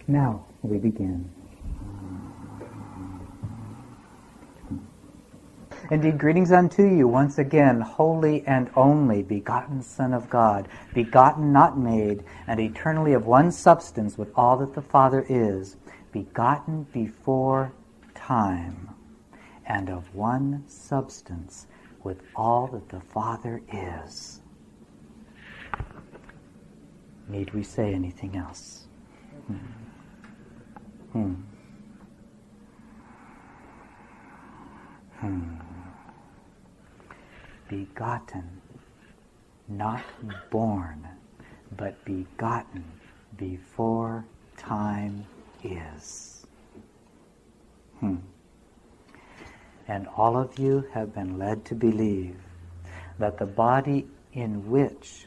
Now we begin. Indeed, greetings unto you once again, holy and only, begotten Son of God, begotten, not made, and eternally of one substance with all that the Father is, begotten before time, and of one substance with all that the Father is. Need we say anything else? Begotten, not born, but begotten before time is. And all of you have been led to believe that the body in which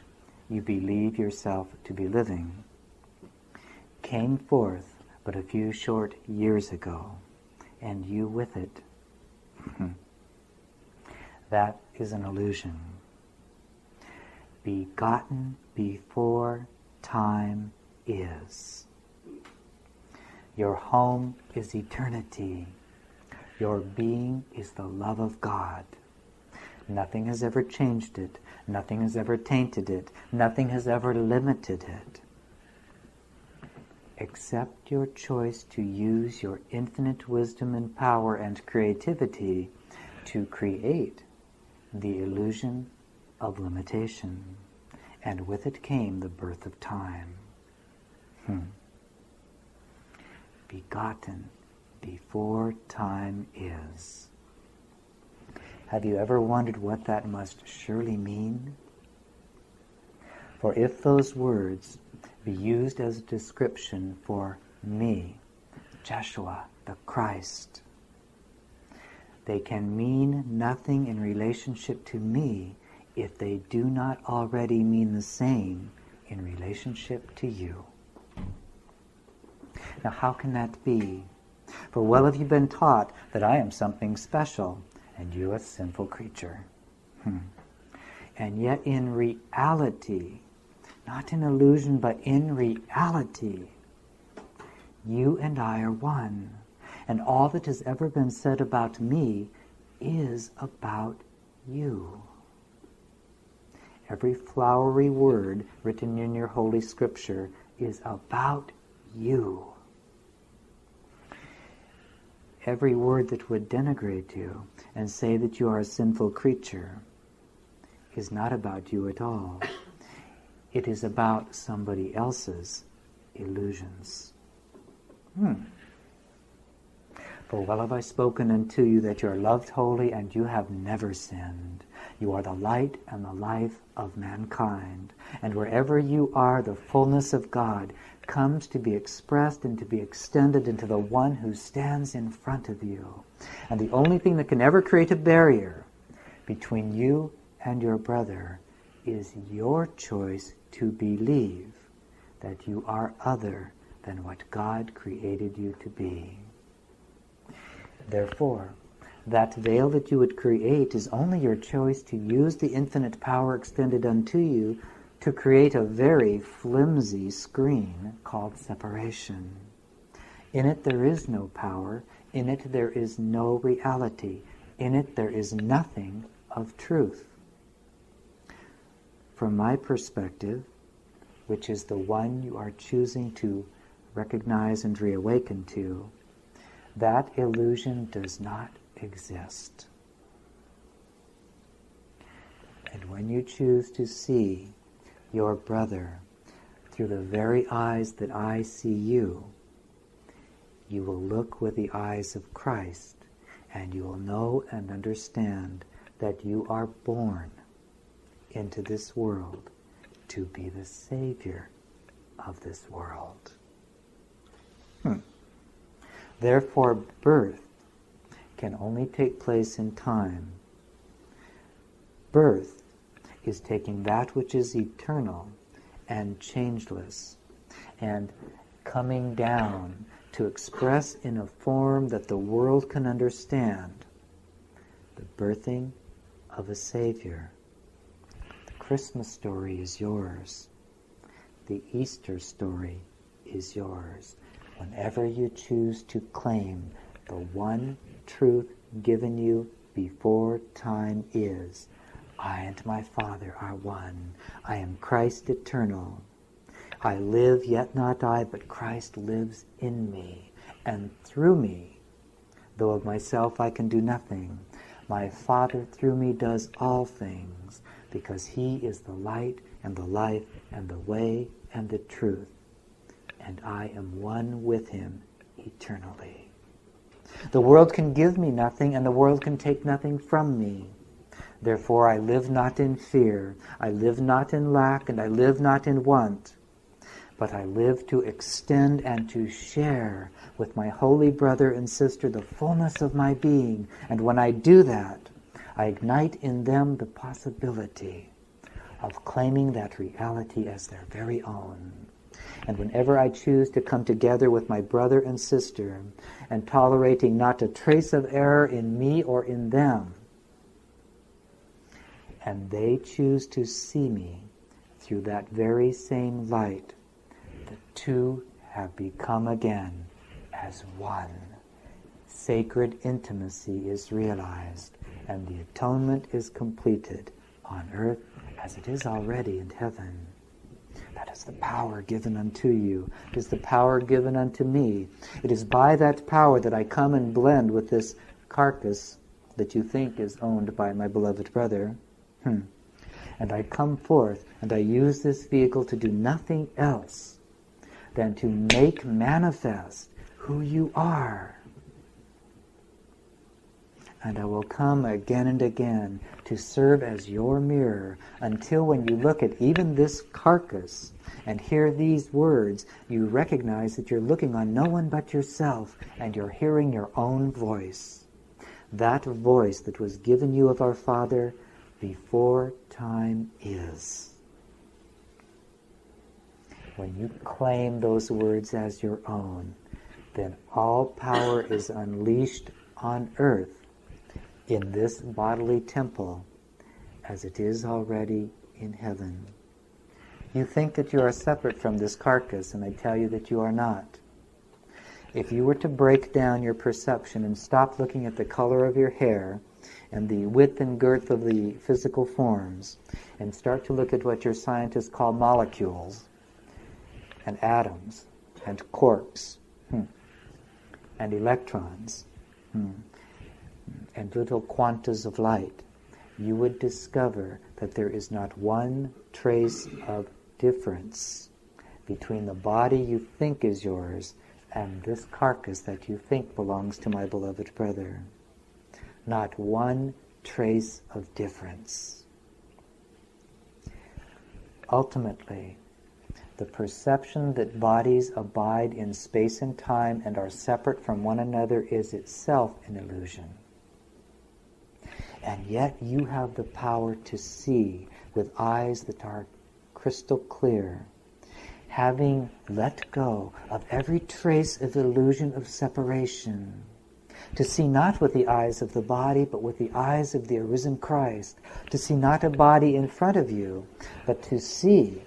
you believe yourself to be living came forth but a few short years ago, and you with it. That is an illusion. Begotten before time is. Your home is eternity. Your being is the love of God. Nothing has ever changed it. Nothing has ever tainted it. Nothing has ever limited it. Except your choice to use your infinite wisdom and power and creativity to create the illusion of limitation. And with it came the birth of time. Begotten before time is. Have you ever wondered what that must surely mean? For if those words be used as a description for me, Joshua the Christ, they can mean nothing in relationship to me if they do not already mean the same in relationship to you. Now, how can that be? For well have you been taught that I am something special, and you a sinful creature. And yet in reality, not in illusion, but in reality, you and I are one. And all that has ever been said about me is about you. Every flowery word written in your Holy Scripture is about you. Every word that would denigrate you and say that you are a sinful creature is not about you at all. It is about somebody else's illusions. For well have I spoken unto you that you are loved wholly, and you have never sinned. You are the light and the life of mankind. And wherever you are, the fullness of God comes to be expressed and to be extended into the one who stands in front of you. And the only thing that can ever create a barrier between you and your brother is your choice to believe that you are other than what God created you to be. Therefore, that veil that you would create is only your choice to use the infinite power extended unto you to create a very flimsy screen called separation. In it there is no power. In it there is no reality. In it there is nothing of truth. From my perspective, which is the one you are choosing to recognize and reawaken to, that illusion does not exist. And when you choose to see your brother through the very eyes that I see you, you will look with the eyes of Christ, and you will know and understand that you are born into this world to be the Savior of this world. Therefore, birth can only take place in time. Birth is taking that which is eternal and changeless and coming down to express in a form that the world can understand the birthing of a Savior. The Christmas story is yours. The Easter story is yours. whenever you choose to claim the one truth given you before time is, I and my Father are one. I am Christ eternal. I live, yet not I, but Christ lives in me, and through me, though of myself I can do nothing, my Father through me does all things, because he is the light and the life and the way and the truth, and I am one with him eternally. The world can give me nothing, and the world can take nothing from me. Therefore I live not in fear, I live not in lack, and I live not in want, but I live to extend and to share with my holy brother and sister the fullness of my being. And when I do that, I ignite in them the possibility of claiming that reality as their very own. And whenever I choose to come together with my brother and sister, and tolerating not a trace of error in me or in them, and they choose to see me through that very same light, the two have become again as one. Sacred intimacy is realized, and the atonement is completed on earth as it is already in heaven. That is the power given unto you. It is the power given unto me. It is by that power that I come and blend with this carcass that you think is owned by my beloved brother. And I come forth and I use this vehicle to do nothing else than to make manifest who you are. And I will come again and again to serve as your mirror until when you look at even this carcass and hear these words, you recognize that you're looking on no one but yourself and you're hearing your own voice. That voice that was given you of our Father before time is. When you claim those words as your own, then all power is unleashed on earth in this bodily temple as it is already in heaven. You think that you are separate from this carcass, and I tell you that you are not. If you were to break down your perception and stop looking at the color of your hair and the width and girth of the physical forms, and start to look at what your scientists call molecules, and atoms, and quarks, and electrons, and little quantas of light, you would discover that there is not one trace of difference between the body you think is yours and this carcass that you think belongs to my beloved brother. Not one trace of difference. Ultimately, the perception that bodies abide in space and time and are separate from one another is itself an illusion. And yet you have the power to see with eyes that are crystal clear, having let go of every trace of illusion of separation, to see not with the eyes of the body, but with the eyes of the arisen Christ, to see not a body in front of you, but to see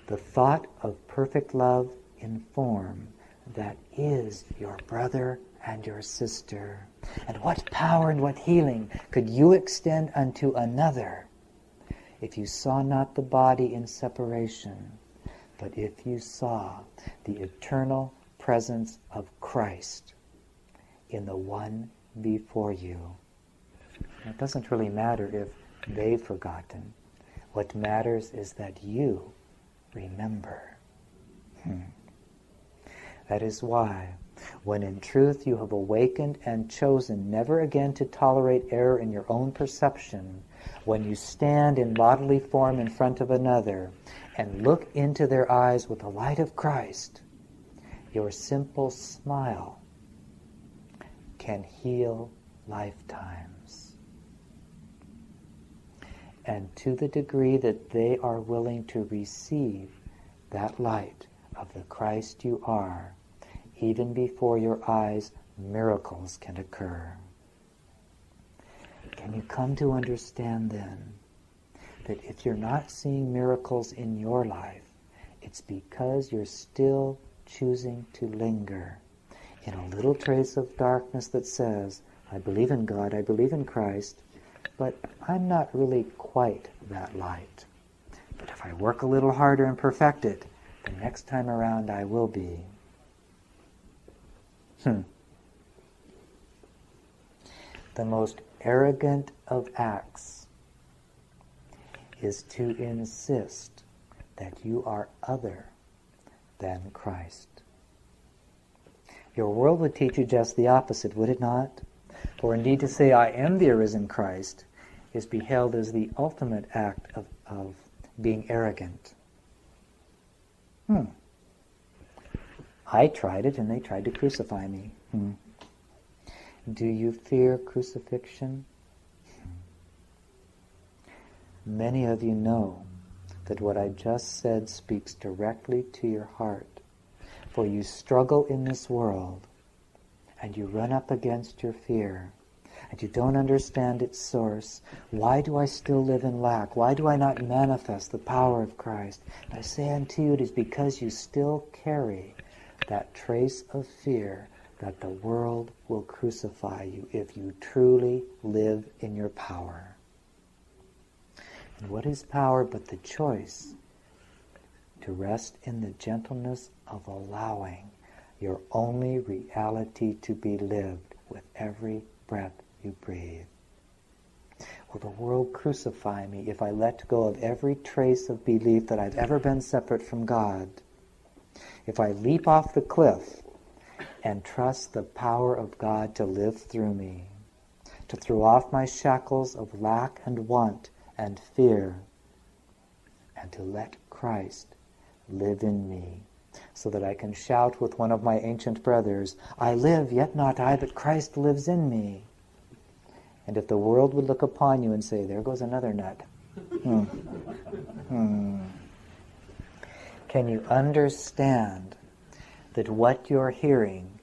the thought of perfect love in form that is your brother and your sister. And what power and what healing could you extend unto another if you saw not the body in separation, but if you saw the eternal presence of Christ in the one before you? It doesn't really matter if they've forgotten. What matters is that you remember. That is why, when in truth you have awakened and chosen never again to tolerate error in your own perception, when you stand in bodily form in front of another and look into their eyes with the light of Christ, your simple smile can heal lifetimes. And to the degree that they are willing to receive that light of the Christ you are, even before your eyes, miracles can occur. Can you come to understand then that if you're not seeing miracles in your life, it's because you're still choosing to linger in a little trace of darkness that says, I believe in God, I believe in Christ, but I'm not really quite that light. But if I work a little harder and perfect it, the next time around I will be. The most arrogant of acts is to insist that you are other than Christ. Your world would teach you just the opposite, would it not? For indeed to say, I am the arisen Christ, is beheld as the ultimate act of being arrogant. I tried it and they tried to crucify me. Do you fear crucifixion? Many of you know that what I just said speaks directly to your heart. For you struggle in this world, and you run up against your fear, and you don't understand its source. Why do I still live in lack? Why do I not manifest the power of Christ? And I say unto you, it is because you still carry that trace of fear that the world will crucify you if you truly live in your power. And what is power but the choice to rest in the gentleness of allowing your only reality to be lived with every breath you breathe? Will the world crucify me if I let go of every trace of belief that I've ever been separate from God? If I leap off the cliff and trust the power of God to live through me, to throw off my shackles of lack and want and fear, and to let Christ live in me, so that I can shout with one of my ancient brothers, I live, yet not I, but Christ lives in me. And if the world would look upon you and say, there goes another nut. Can you understand that what you're hearing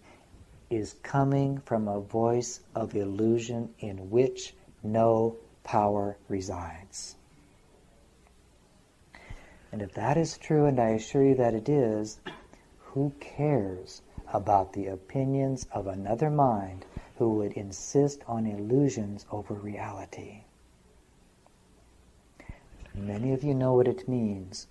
is coming from a voice of illusion in which no power resides? And if that is true, and I assure you that it is, who cares about the opinions of another mind who would insist on illusions over reality? Many of you know what it means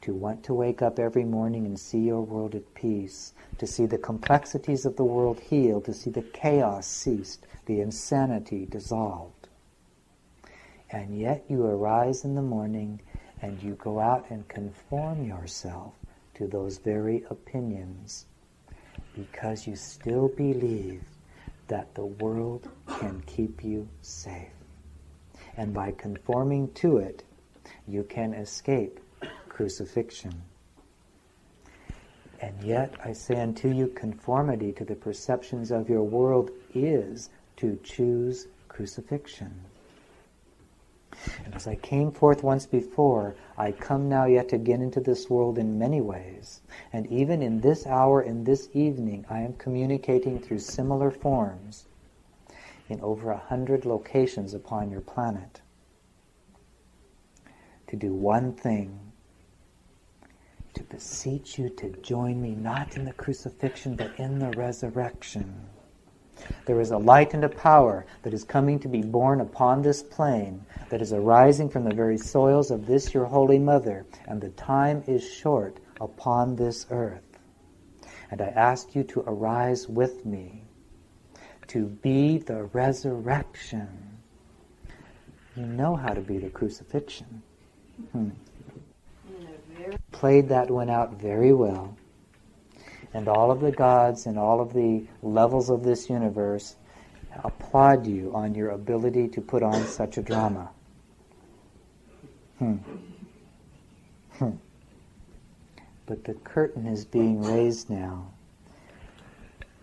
to want to wake up every morning and see your world at peace, to see the complexities of the world healed, to see the chaos ceased, the insanity dissolved. And yet you arise in the morning and you go out and conform yourself to those very opinions because you still believe that the world can keep you safe. And by conforming to it, you can escape crucifixion. And yet, I say unto you, conformity to the perceptions of your world is to choose crucifixion. And as I came forth once before, I come now yet again into this world in many ways. And even in this hour, in this evening, I am communicating through similar forms in over 100 locations upon your planet to do one thing: to beseech you to join me not in the crucifixion but in the resurrection. There is a light and a power that is coming to be born upon this plane, that is arising from the very soils of this your Holy Mother, and the time is short upon this earth. And I ask you to arise with me, to be the resurrection. You know how to be the crucifixion. Played that one out very well. And all of the gods and all of the levels of this universe applaud you on your ability to put on such a drama. But the curtain is being raised now.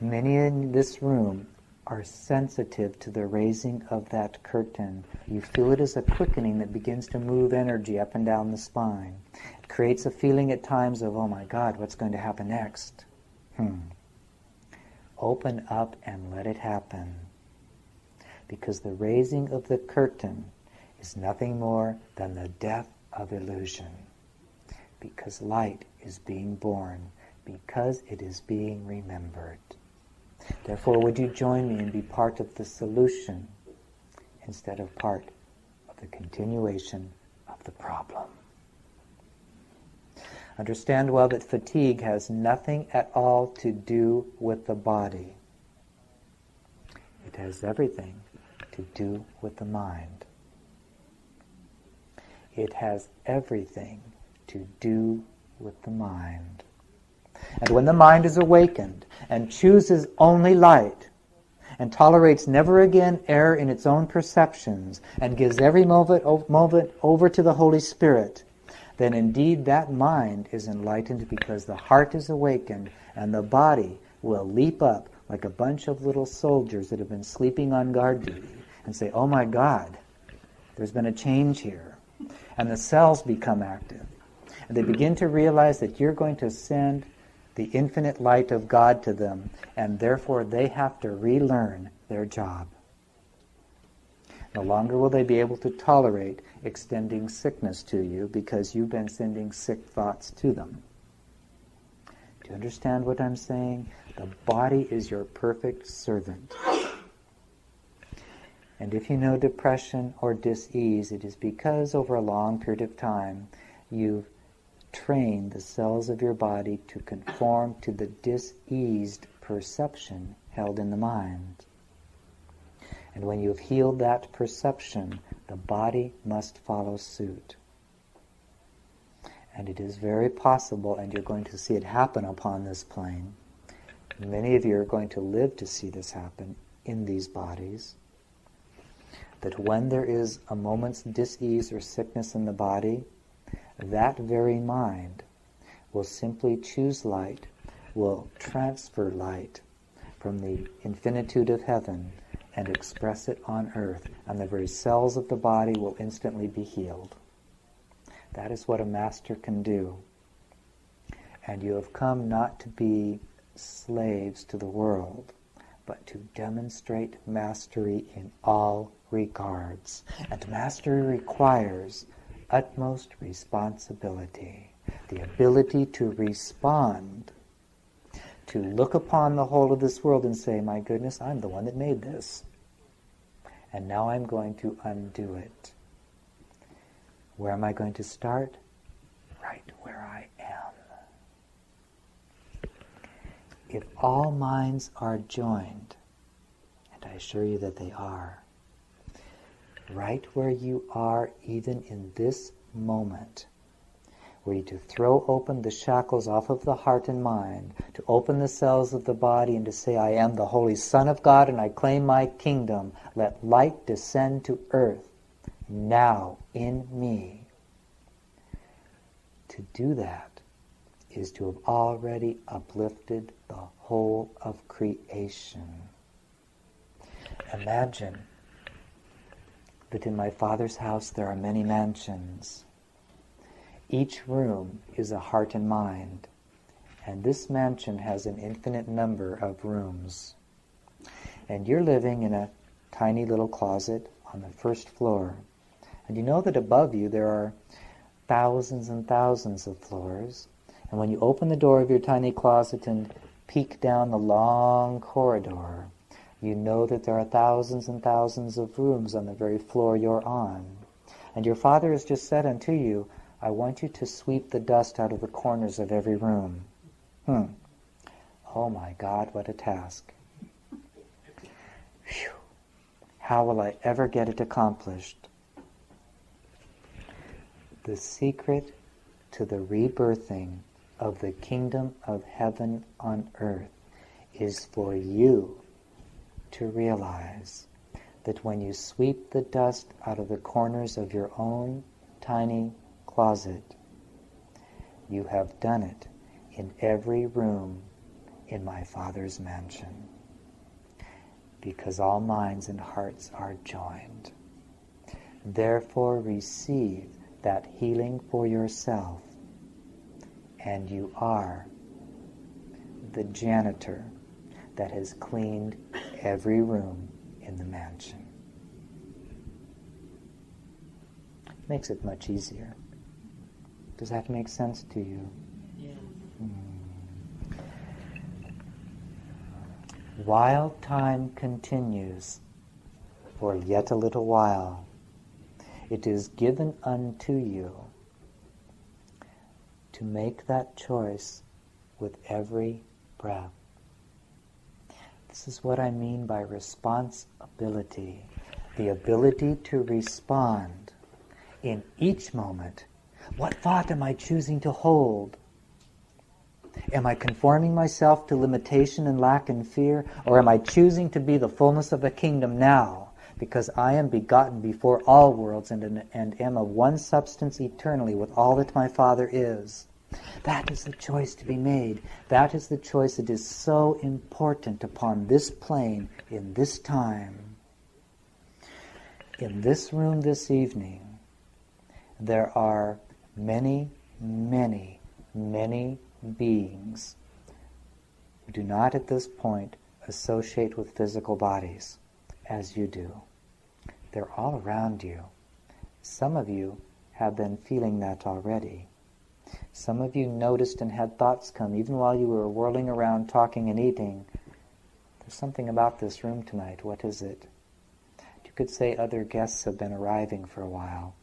Many in this room are sensitive to the raising of that curtain. You feel it as a quickening that begins to move energy up and down the spine. It creates a feeling at times of, oh my God, what's going to happen next? Open up and let it happen. Because the raising of the curtain is nothing more than the death of illusion. Because light is being born. because it is being remembered. Therefore, would you join me and be part of the solution instead of part of the continuation of the problem? Understand well that fatigue has nothing at all to do with the body. It has everything to do with the mind. It has everything to do with the mind. And when the mind is awakened and chooses only light, and tolerates never again error in its own perceptions, and gives every moment over to the Holy Spirit, then indeed that mind is enlightened, because the heart is awakened and the body will leap up like a bunch of little soldiers that have been sleeping on guard duty and say, oh my God, there's been a change here. And the cells become active. And they begin to realize that you're going to send the infinite light of God to them, and therefore they have to relearn their job. No longer will they be able to tolerate extending sickness to you, because you've been sending sick thoughts to them. Do you understand what I'm saying? The body is your perfect servant. And if you know depression or dis-ease, it is because over a long period of time you've trained the cells of your body to conform to the diseased perception held in the mind. And when you have healed that perception, the body must follow suit. And it is very possible, and you're going to see it happen upon this plane. Many of you are going to live to see this happen in these bodies. That when there is a moment's dis-ease or sickness in the body, that very mind will simply choose light, will transfer light from the infinitude of heaven and express it on earth, and the very cells of the body will instantly be healed. That is what a master can do. And you have come not to be slaves to the world, but to demonstrate mastery in all regards. And mastery requires utmost responsibility, the ability to respond, to look upon the whole of this world and say, my goodness, I'm the one that made this. And now I'm going to undo it. Where am I going to start? Right where I am. If all minds are joined, and I assure you that they are, right where you are, even in this moment, were you to throw open the shackles off of the heart and mind, to open the cells of the body and to say, I am the Holy Son of God and I claim my kingdom, let light descend to earth now in me. To do that is to have already uplifted the whole of creation. Imagine that in my Father's house there are many mansions. Each room is a heart and mind, and this mansion has an infinite number of rooms. And you're living in a tiny little closet on the first floor. And you know that above you there are thousands and thousands of floors. And when you open the door of your tiny closet and peek down the long corridor, you know that there are thousands and thousands of rooms on the very floor you're on. And your Father has just said unto you, I want you to sweep the dust out of the corners of every room. Oh my God, what a task. Whew. How will I ever get it accomplished? The secret to the rebirthing of the kingdom of heaven on earth is for you to realize that when you sweep the dust out of the corners of your own tiny closet, you have done it in every room in my Father's mansion, because all minds and hearts are joined. Therefore receive that healing for yourself, and you are the janitor that has cleaned every room in the mansion. Makes it much easier. Does that make sense to you? Yeah. while time continues for yet a little while, it is given unto you to make that choice with every breath. This is what I mean by responsibility. The ability to respond in each moment. What thought am I choosing to hold? Am I conforming myself to limitation and lack and fear? Or am I choosing to be the fullness of the kingdom now? Because I am begotten before all worlds and am of one substance eternally with all that my Father is. That is the choice to be made. That is the choice that is so important upon this plane, in this time. In this room this evening, there are many, many, many beings who do not at this point associate with physical bodies as you do. They're all around you. Some of you have been feeling that already. Some of you noticed and had thoughts come even while you were whirling around talking and eating. There's something about this room tonight. What is it? You could say other guests have been arriving for a while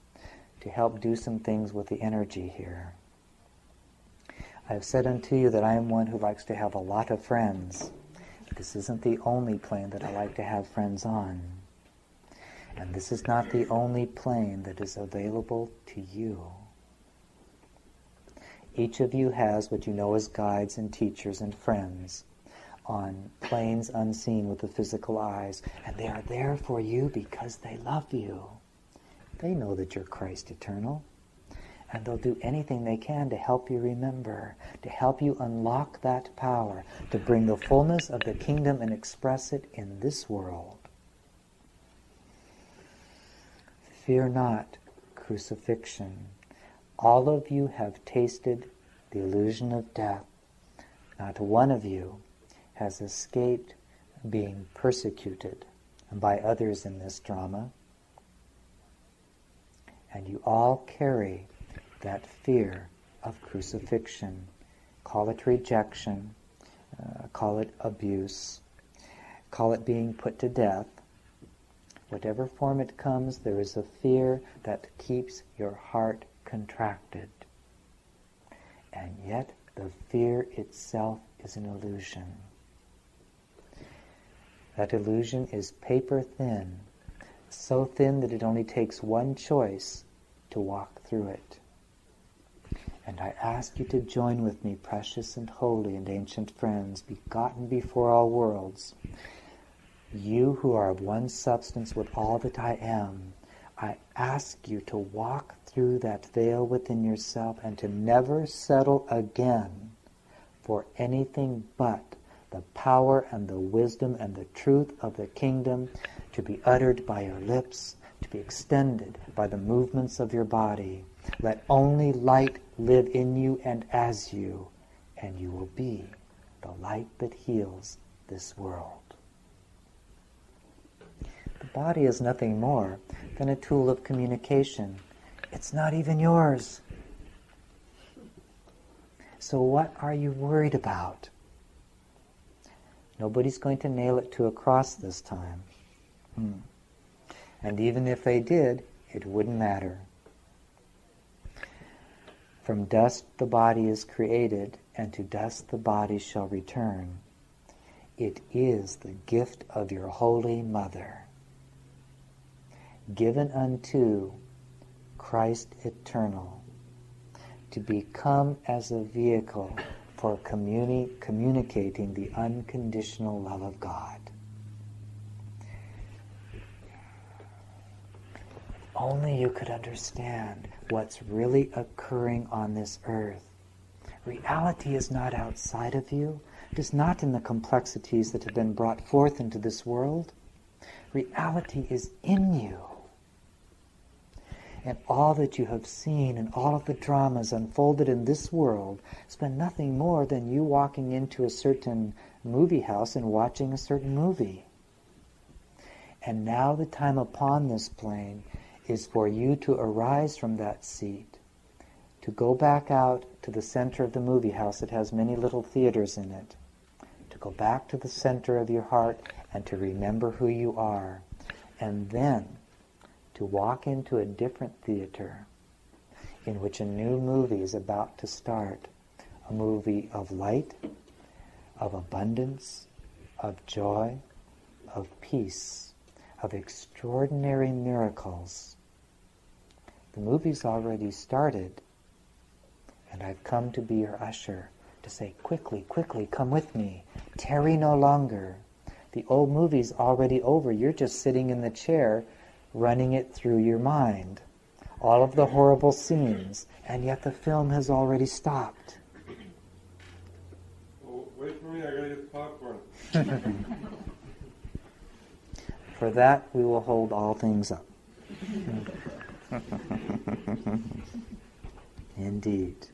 to help do some things with the energy here. I have said unto you that I am one who likes to have a lot of friends. This isn't the only plane that I like to have friends on. And this is not the only plane that is available to you. Each of you has what you know as guides and teachers and friends on planes unseen with the physical eyes. And they are there for you because they love you. They know that you're Christ eternal. And they'll do anything they can to help you remember, to help you unlock that power, to bring the fullness of the kingdom and express it in this world. Fear not crucifixion. All of you have tasted the illusion of death. Not one of you has escaped being persecuted by others in this drama. And you all carry that fear of crucifixion. Call it rejection, call it abuse, call it being put to death. Whatever form it comes, there is a fear that keeps your heart contracted. And yet the fear itself is an illusion. That illusion is paper thin, so thin that it only takes one choice to walk through it. And I ask you to join with me, precious and holy and ancient friends, begotten before all worlds. You who are of one substance with all that I am, I ask you to walk through that veil within yourself and to never settle again for anything but the power and the wisdom and the truth of the kingdom to be uttered by your lips, to be extended by the movements of your body. Let only light live in you and as you, and you will be the light that heals this world. The body is nothing more than a tool of communication. It's not even yours. So what are you worried about? Nobody's going to nail it to a cross this time. And even if they did, it wouldn't matter. From dust the body is created, and to dust the body shall return. It is the gift of your Holy Mother, given unto Christ eternal, to become as a vehicle for communicating the unconditional love of God. Only you could understand what's really occurring on this earth. Reality is not outside of you. It is not in the complexities that have been brought forth into this world. Reality is in you. And all that you have seen and all of the dramas unfolded in this world has been nothing more than you walking into a certain movie house and watching a certain movie. And now the time upon this plane is for you to arise from that seat, to go back out to the center of the movie house that has many little theaters in it, to go back to the center of your heart and to remember who you are, and then to walk into a different theater in which a new movie is about to start, a movie of light, of abundance, of joy, of peace, of extraordinary miracles. The movie's already started, and I've come to be your usher, to say, quickly, quickly, come with me. Tarry no longer. The old movie's already over. You're just sitting in the chair, running it through your mind. All of the horrible scenes, and yet the film has already stopped. Well, wait for me, I gotta get the popcorn. For that, we will hold all things up. Indeed.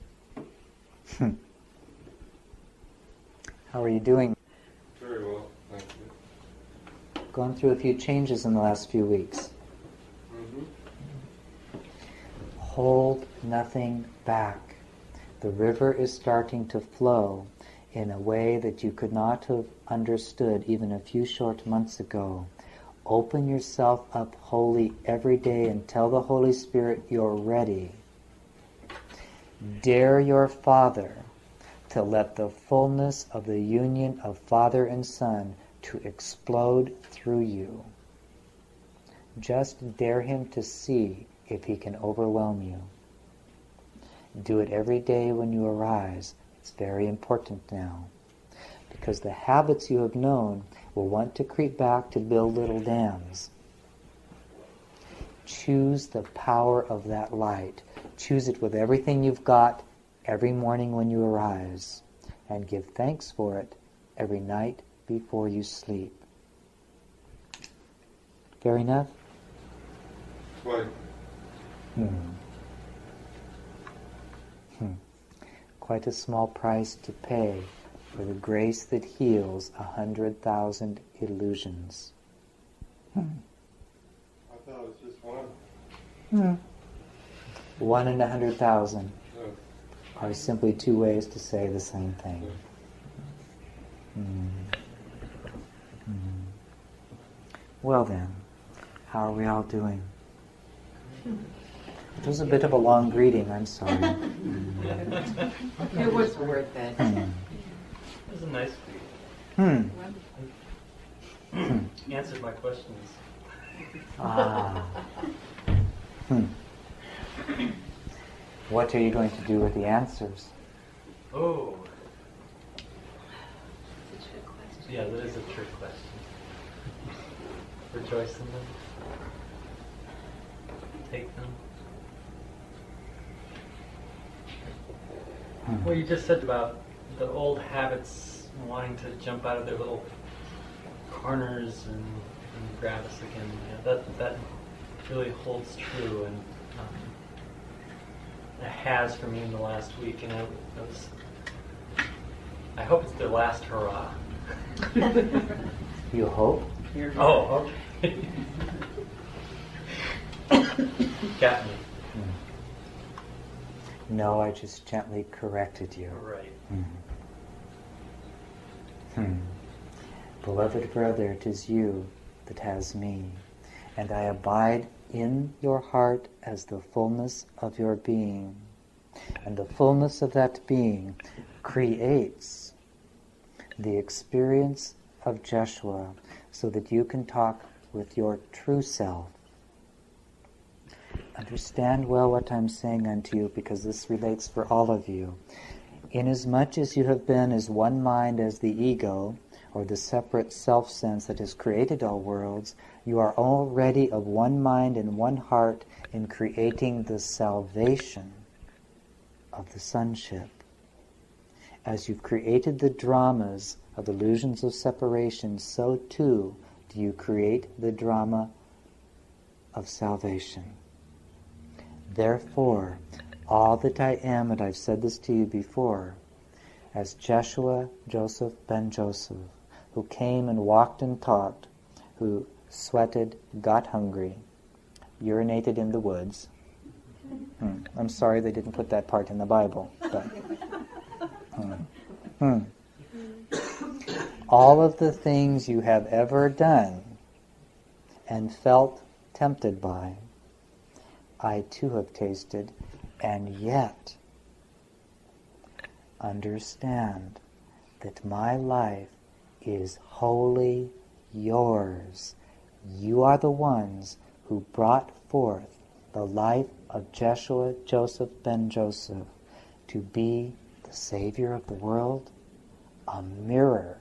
How are you doing? Very well, thank you. Gone through a few changes in the last few weeks. Hold nothing back. The river is starting to flow in a way that you could not have understood even a few short months ago. Open yourself up wholly every day and tell the Holy Spirit you're ready. Dare your Father to let the fullness of the union of Father and Son to explode through you. Just dare Him to see if He can overwhelm you. Do it every day when you arise. It's very important now, because the habits you have known will want to creep back to build little dams. Choose the power of that light. Choose it with everything you've got every morning when you arise, and give thanks for it every night before you sleep. Fair enough? Quite. Quite a small price to pay for the grace that heals 100,000 illusions. I thought it was just one. 1 in 100,000 Oh, are simply two ways to say the same thing. Well then, how are we all doing? It was a bit of a long greeting, I'm sorry. It was worth it. It was a nice week. Answered my questions. What are you going to do with the answers? Oh, It's a trick question. yeah, that is a trick question. Rejoice in them. Take them. What you just said about the old habits wanting to jump out of their little corners and grab us again. Yeah, that really holds true, and it has for me in the last week. And I hope it's their last hurrah. You hope? Oh, okay. Got me. No, I just gently corrected you. Right. Beloved brother, it is you that has me, and I abide in your heart as the fullness of your being. And the fullness of that being creates the experience of Jeshua so that you can talk with your true self. Understand well what I'm saying unto you, because this relates for all of you. Inasmuch as you have been as one mind as the ego, or the separate self-sense that has created all worlds, you are already of one mind and one heart in creating the salvation of the sonship. As you've created the dramas of illusions of separation, so too do you create the drama of salvation. Therefore, all that I am, and I've said this to you before, as Jeshua Joseph ben Joseph, who came and walked and taught, who sweated, got hungry, urinated in the woods. I'm sorry they didn't put that part in the Bible, but all of the things you have ever done and felt tempted by, I too have tasted, and yet understand that my life is wholly yours. You are the ones who brought forth the life of Jeshua Joseph ben Joseph to be the Savior of the world, a mirror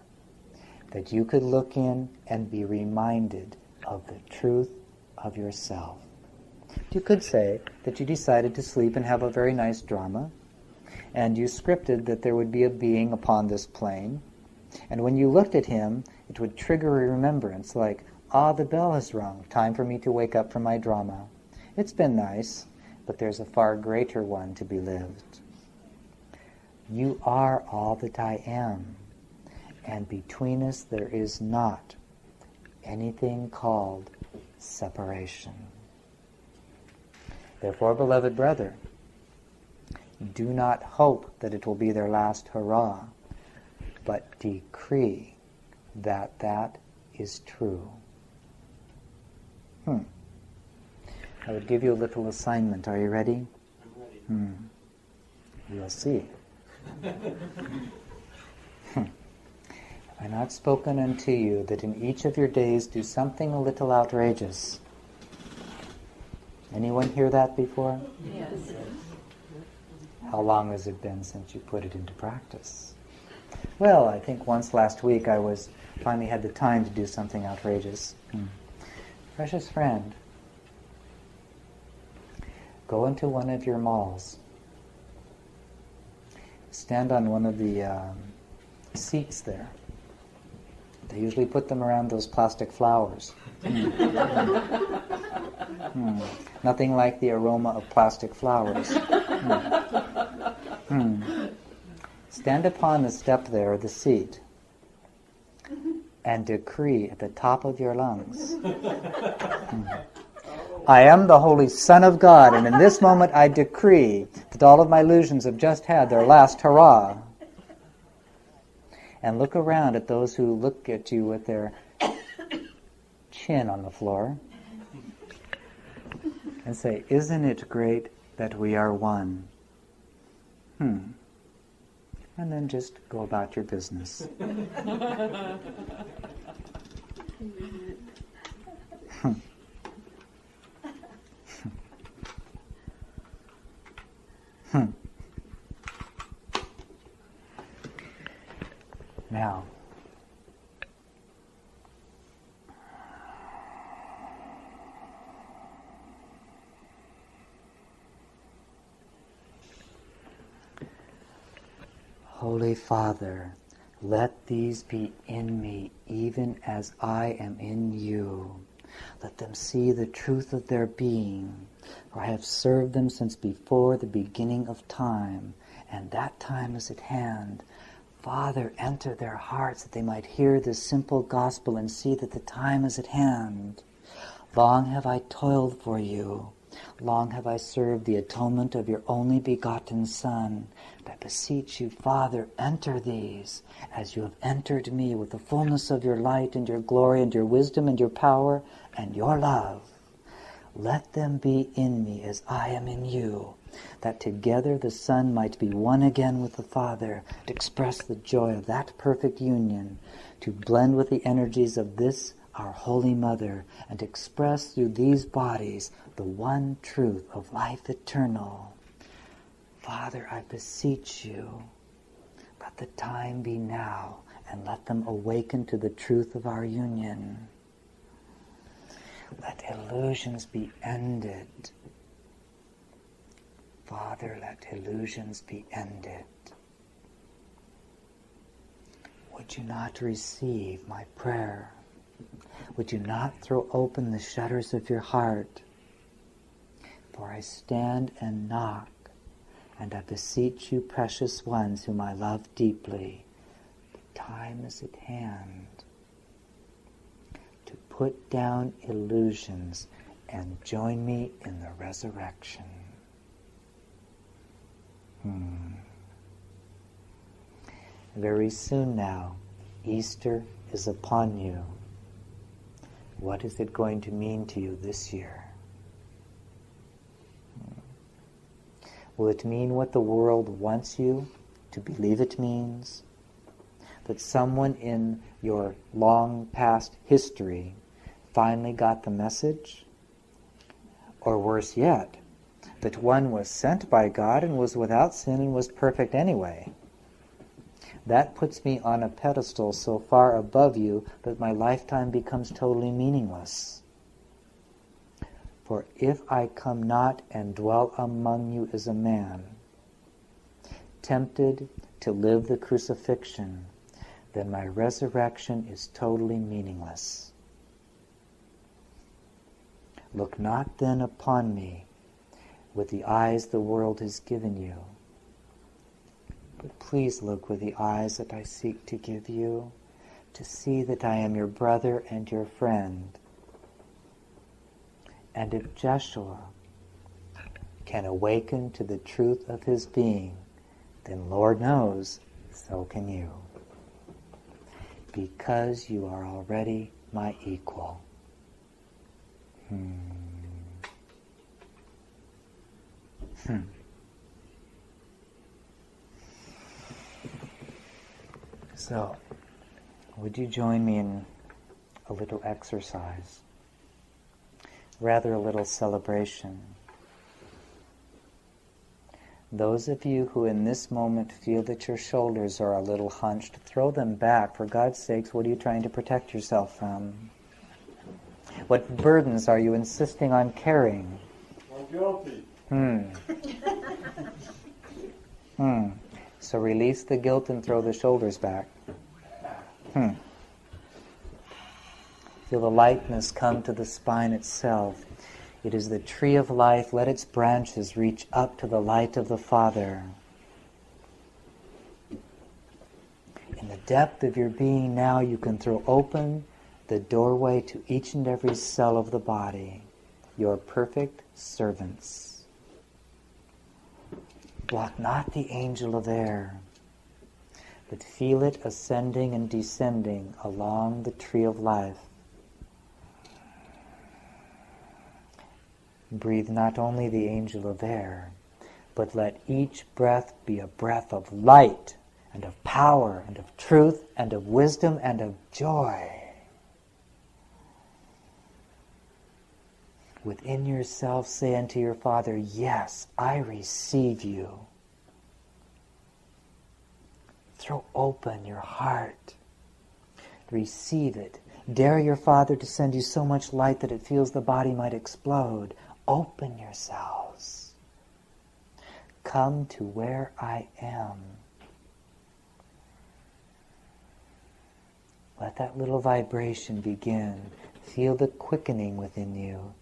that you could look in and be reminded of the truth of yourself. You could say that you decided to sleep and have a very nice drama, and you scripted that there would be a being upon this plane, and when you looked at him, it would trigger a remembrance like, the bell has rung, time for me to wake up from my drama. It's been nice, but there's a far greater one to be lived. You are all that I am, and between us there is not anything called separation. Therefore, beloved brother, do not hope that it will be their last hurrah, but decree that that is true. I would give you a little assignment. Are you ready? I'm ready. We'll see. Have I not spoken unto you that in each of your days do something a little outrageous? Anyone hear that before? Yes. How long has it been since you put it into practice? Well, I think once last week I finally had the time to do something outrageous. Precious friend, go into one of your malls. Stand on one of the seats there. They usually put them around those plastic flowers. Nothing like the aroma of plastic flowers. Stand upon the step there, the seat, and decree at the top of your lungs, I am the Holy Son of God, and in this moment I decree that all of my illusions have just had their last hurrah. And look around at those who look at you with their chin on the floor and say, isn't it great that we are one? And then just go about your business. Now, Holy Father, let these be in me even as I am in you. Let them see the truth of their being, for I have served them since before the beginning of time, and that time is at hand. Father, enter their hearts that they might hear this simple gospel and see that the time is at hand. Long have I toiled for you. Long have I served the atonement of your only begotten Son. And I beseech you, Father, enter these as you have entered me with the fullness of your light and your glory and your wisdom and your power and your love. Let them be in me as I am in you, that together the Son might be one again with the Father, to express the joy of that perfect union, to blend with the energies of this, our Holy Mother, and express through these bodies the one truth of life eternal. Father, I beseech you, let the time be now, and let them awaken to the truth of our union. Let illusions be ended. Father, let illusions be ended. Would you not receive my prayer? Would you not throw open the shutters of your heart? For I stand and knock, and I beseech you, precious ones whom I love deeply, the time is at hand to put down illusions and join me in the resurrection. Very soon now, Easter is upon you. What is it going to mean to you this year? Will it mean what the world wants you to believe it means? That someone in your long past history finally got the message? Or worse yet, that one was sent by God and was without sin and was perfect anyway? That puts me on a pedestal so far above you that my lifetime becomes totally meaningless. For if I come not and dwell among you as a man, tempted to live the crucifixion, then my resurrection is totally meaningless. Look not then upon me with the eyes the world has given you, but please look with the eyes that I seek to give you, to see that I am your brother and your friend. And if Jeshua can awaken to the truth of his being, then Lord knows, so can you. Because you are already my equal. So, would you join me in a little exercise? Rather a little celebration. Those of you who in this moment feel that your shoulders are a little hunched, throw them back. For God's sakes, what are you trying to protect yourself from? What burdens are you insisting on carrying? I'm guilty. So release the guilt and throw the shoulders back. Feel the lightness come to the spine itself. It is the tree of life. Let its branches reach up to the light of the Father. In the depth of your being now, you can throw open the doorway to each and every cell of the body. Your perfect servants. Block not the angel of air, but feel it ascending and descending along the tree of life. Breathe not only the angel of air, but let each breath be a breath of light and of power and of truth and of wisdom and of joy. Within yourself say unto your Father, yes, I receive you. Throw open your heart. Receive it. Dare your Father to send you so much light that it feels the body might explode. Open yourselves. Come to where I am. Let that little vibration begin. Feel the quickening within you.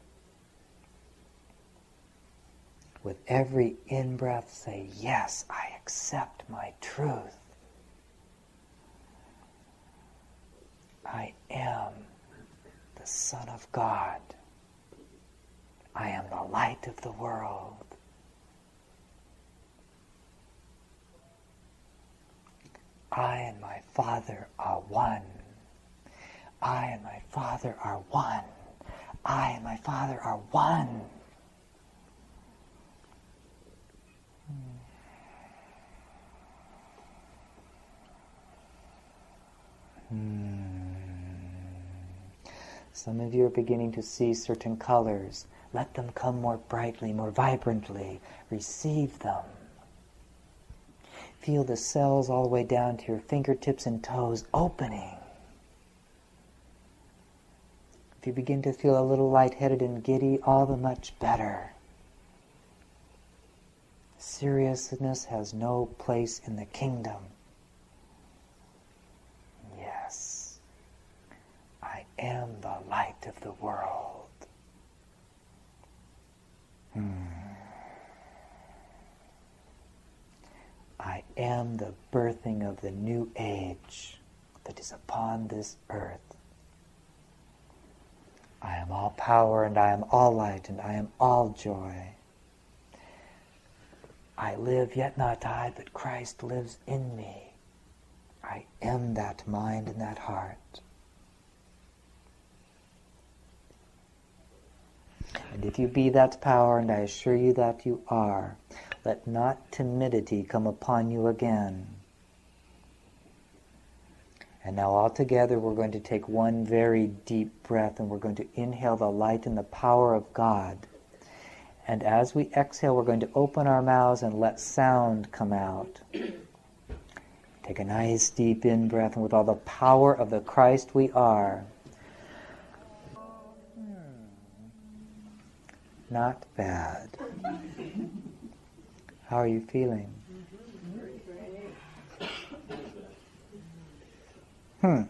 With every in-breath say, yes, I accept my truth. I am the Son of God. I am the light of the world. I and my Father are one. I and my Father are one. I and my Father are one. Some of you are beginning to see certain colors. Let them come more brightly, more vibrantly. Receive them. Feel the cells all the way down to your fingertips and toes opening. If you begin to feel a little lightheaded and giddy, all the much better. Seriousness has no place in the kingdom. Yes, I am the light of the world. I am the birthing of the new age that is upon this earth. I am all power and I am all light and I am all joy. I live, yet not I, but Christ lives in me. I am that mind and that heart. And if you be that power, and I assure you that you are, let not timidity come upon you again. And now all together we're going to take one very deep breath, and we're going to inhale the light and the power of God. And as we exhale, we're going to open our mouths and let sound come out. Take a nice deep in-breath, and with all the power of the Christ we are. Not bad. How are you feeling?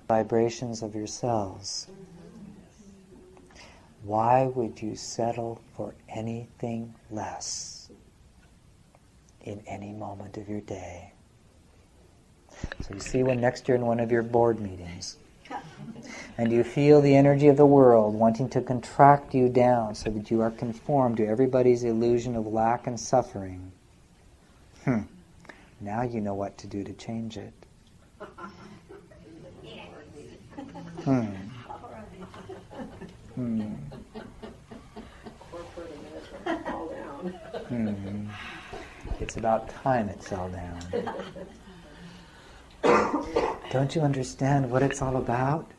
Vibrations of yourselves. Why would you settle for anything less in any moment of your day? So you see when next year in one of your board meetings, and you feel the energy of the world wanting to contract you down so that you are conformed to everybody's illusion of lack and suffering, now you know what to do to change it. It's about time it fell down. Don't you understand what it's all about?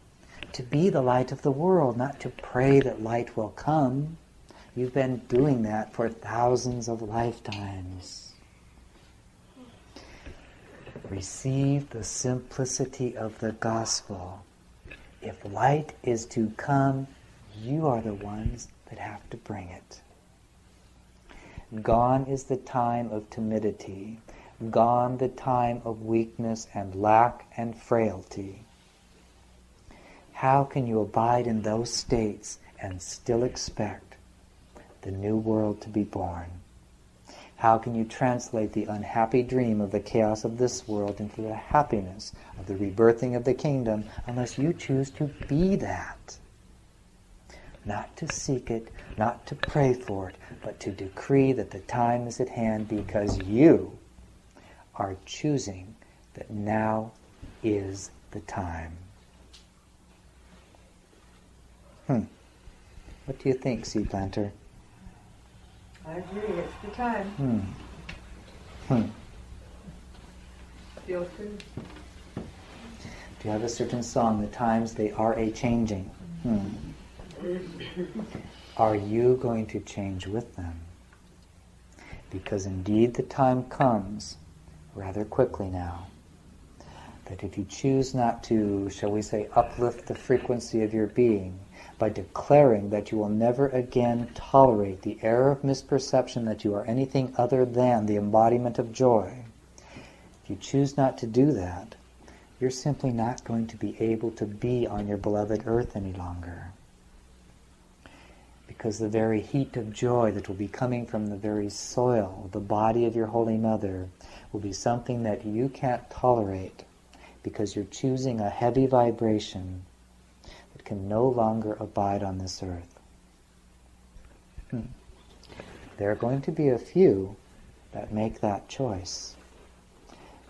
To be the light of the world, not to pray that light will come. You've been doing that for thousands of lifetimes. Receive the simplicity of the gospel. If light is to come, you are the ones that have to bring it. Gone is the time of timidity. Gone the time of weakness and lack and frailty. How can you abide in those states and still expect the new world to be born? How can you translate the unhappy dream of the chaos of this world into the happiness of the rebirthing of the kingdom unless you choose to be that? Not to seek it, not to pray for it, but to decree that the time is at hand because you are choosing that now is the time. What do you think, Seed Planter? I agree, it's the time. Feels good. Do you have a certain song, the times they are a-changing? Are you going to change with them? Because indeed the time comes rather quickly now, that if you choose not to, shall we say, uplift the frequency of your being by declaring that you will never again tolerate the error of misperception that you are anything other than the embodiment of joy, if you choose not to do that, you're simply not going to be able to be on your beloved earth any longer. Because the very heat of joy that will be coming from the very soil of the body of your Holy Mother will be something that you can't tolerate because you're choosing a heavy vibration that can no longer abide on this earth. There are going to be a few that make that choice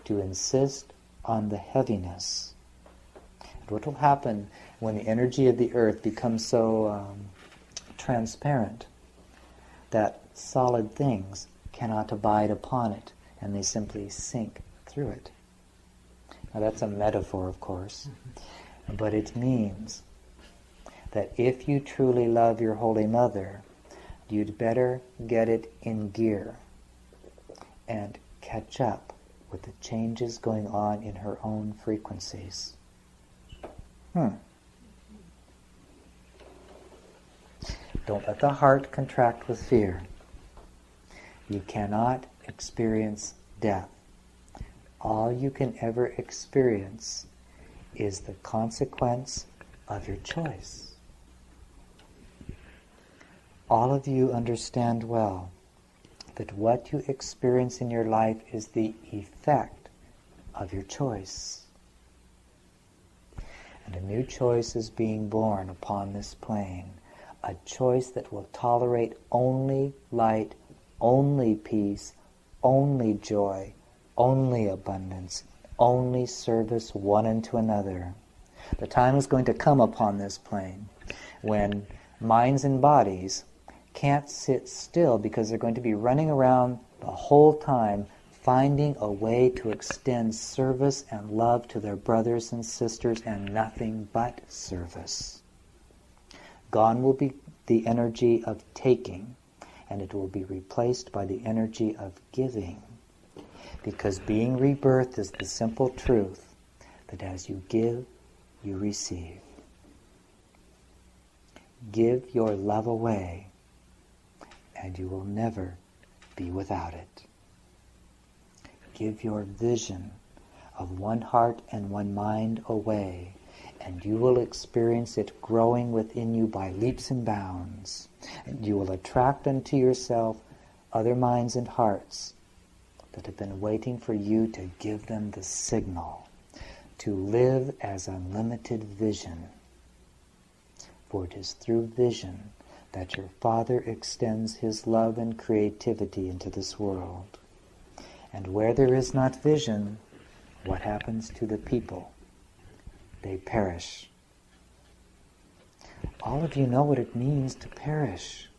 to insist on the heaviness. And what will happen when the energy of the earth becomes so transparent that solid things cannot abide upon it and they simply sink through it? Now that's a metaphor, of course, but it means that if you truly love your Holy Mother, you'd better get it in gear and catch up with the changes going on in her own frequencies. Don't let the heart contract with fear. You cannot experience death. All you can ever experience is the consequence of your choice. All of you understand well that what you experience in your life is the effect of your choice. And a new choice is being born upon this plane. A choice that will tolerate only light, only peace, only joy, only abundance, only service one unto another. The time is going to come upon this plane when minds and bodies can't sit still because they're going to be running around the whole time finding a way to extend service and love to their brothers and sisters, and nothing but service. Gone will be the energy of taking, and it will be replaced by the energy of giving. Because being rebirthed is the simple truth that as you give, you receive. Give your love away, and you will never be without it. Give your vision of one heart and one mind away, and you will experience it growing within you by leaps and bounds. And you will attract unto yourself other minds and hearts that have been waiting for you to give them the signal to live as unlimited vision. For it is through vision that your Father extends his love and creativity into this world. And where there is not vision, what happens to the people? They perish. All of you know what it means to perish.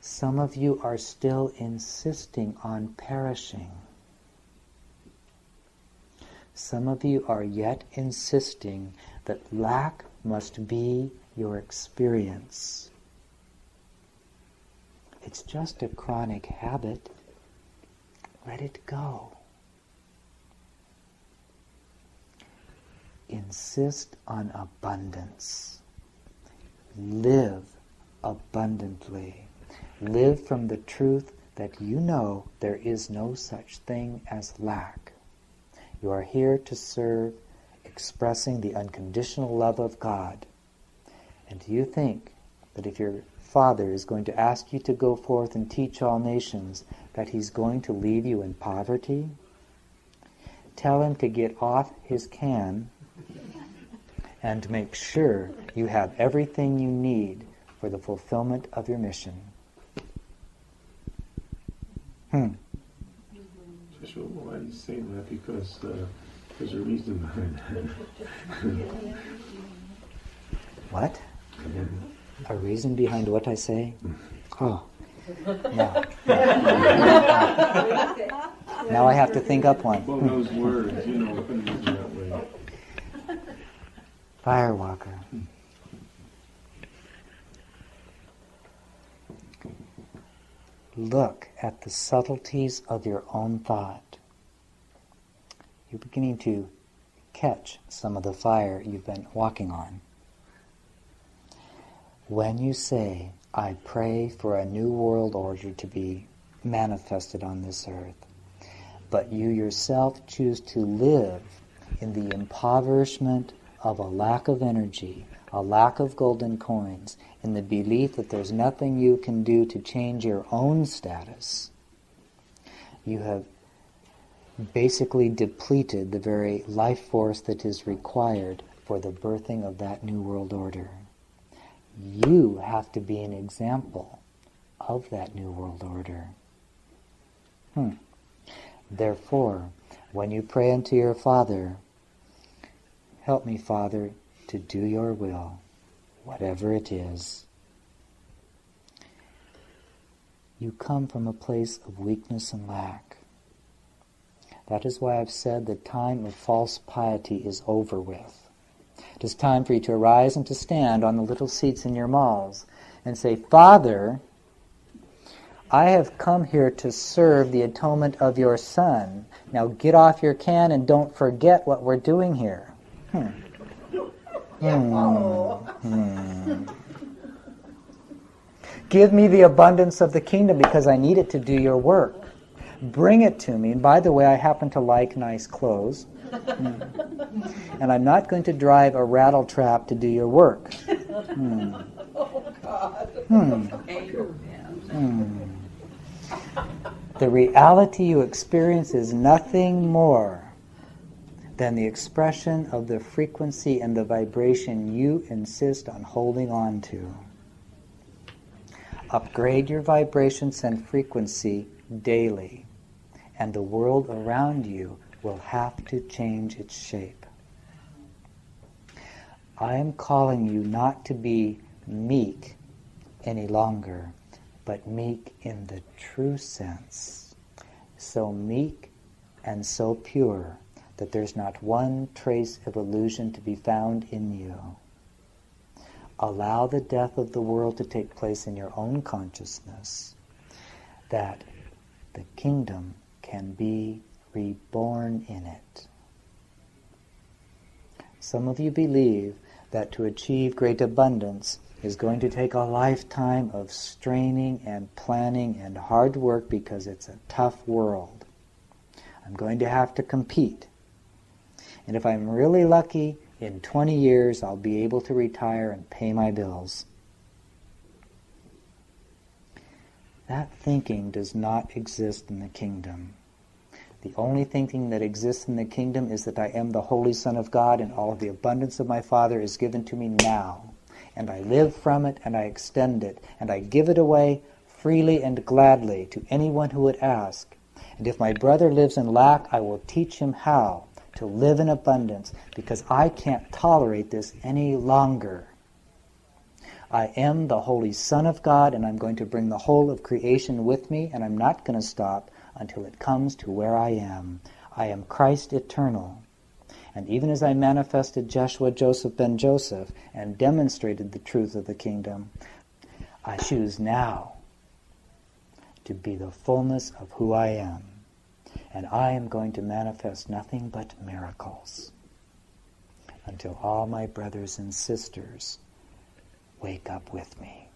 Some of you are still insisting on perishing. Some of you are yet insisting that lack must be your experience. It's just a chronic habit. Let it go. Insist on abundance. Live abundantly. Live from the truth that you know there is no such thing as lack. You are here to serve, expressing the unconditional love of God. And do you think that if your Father is going to ask you to go forth and teach all nations, that he's going to leave you in poverty? Tell him to get off his can and make sure you have everything you need for the fulfillment of your mission. Joshua, why do you say that? Because there's a reason behind that. What? A reason behind what I say? Oh, no. Now I have to think up one. Well, those words, put them in that way. Firewalker. Look at the subtleties of your own thought. You're beginning to catch some of the fire you've been walking on. When you say, I pray for a new world order to be manifested on this earth, but you yourself choose to live in the impoverishment of a lack of energy, a lack of golden coins, in the belief that there's nothing you can do to change your own status, you have basically depleted the very life force that is required for the birthing of that new world order. You have to be an example of that new world order. Therefore, when you pray unto your Father, help me, Father, to do your will, whatever it is. You come from a place of weakness and lack. That is why I've said the time of false piety is over with. It is time for you to arise and to stand on the little seats in your malls and say, Father, I have come here to serve the atonement of your Son. Now get off your can and don't forget what we're doing here. Give me the abundance of the kingdom because I need it to do your work. Bring it to me. And by the way, I happen to like nice clothes. And I'm not going to drive a rattle trap to do your work. The reality you experience is nothing more than the expression of the frequency and the vibration you insist on holding on to. Upgrade your vibrations and frequency daily, and the world around you will have to change its shape. I am calling you not to be meek any longer, but meek in the true sense. So meek and so pure that there's not one trace of illusion to be found in you. Allow the death of the world to take place in your own consciousness, that the kingdom can be reborn in it. Some of you believe that to achieve great abundance is going to take a lifetime of straining and planning and hard work because it's a tough world. I'm going to have to compete. And if I'm really lucky, in 20 years I'll be able to retire and pay my bills. That thinking does not exist in the kingdom. The only thinking that exists in the kingdom is that I am the Holy Son of God and all of the abundance of my Father is given to me now. And I live from it and I extend it and I give it away freely and gladly to anyone who would ask. And if my brother lives in lack, I will teach him how to live in abundance because I can't tolerate this any longer. I am the Holy Son of God and I'm going to bring the whole of creation with me and I'm not going to stop until it comes to where I am. I am Christ eternal. And even as I manifested Jeshua Joseph ben Joseph and demonstrated the truth of the kingdom, I choose now to be the fullness of who I am. And I am going to manifest nothing but miracles until all my brothers and sisters wake up with me.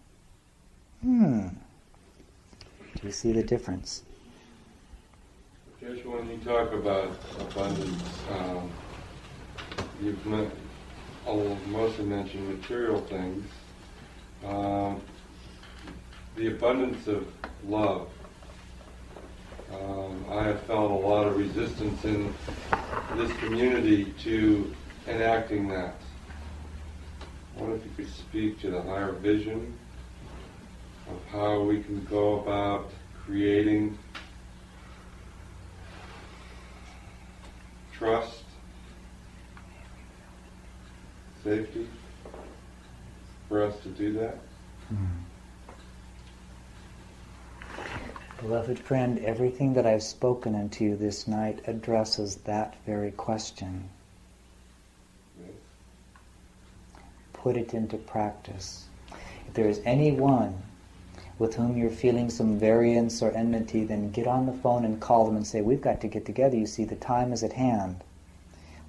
Do you see the difference? Joshua, when you talk about abundance, you've mostly mentioned material things. The abundance of love. I have felt a lot of resistance in this community to enacting that. I wonder if you could speak to the higher vision of how we can go about creating trust, safety, for us to do that. Beloved friend, everything that I've spoken unto you this night addresses that very question. Yes. Put it into practice. If there is anyone with whom you're feeling some variance or enmity, then get on the phone and call them and say, we've got to get together. You see, the time is at hand.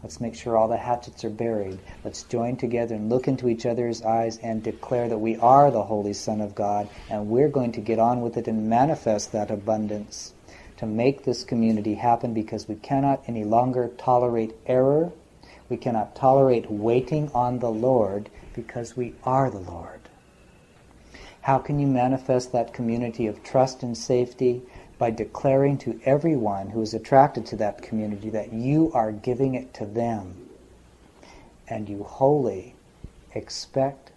Let's make sure all the hatchets are buried. Let's join together and look into each other's eyes and declare that we are the Holy Son of God, and we're going to get on with it and manifest that abundance to make this community happen, because we cannot any longer tolerate error. We cannot tolerate waiting on the Lord, because we are the Lord. How can you manifest that community of trust and safety? By declaring to everyone who is attracted to that community that you are giving it to them, and you wholly expect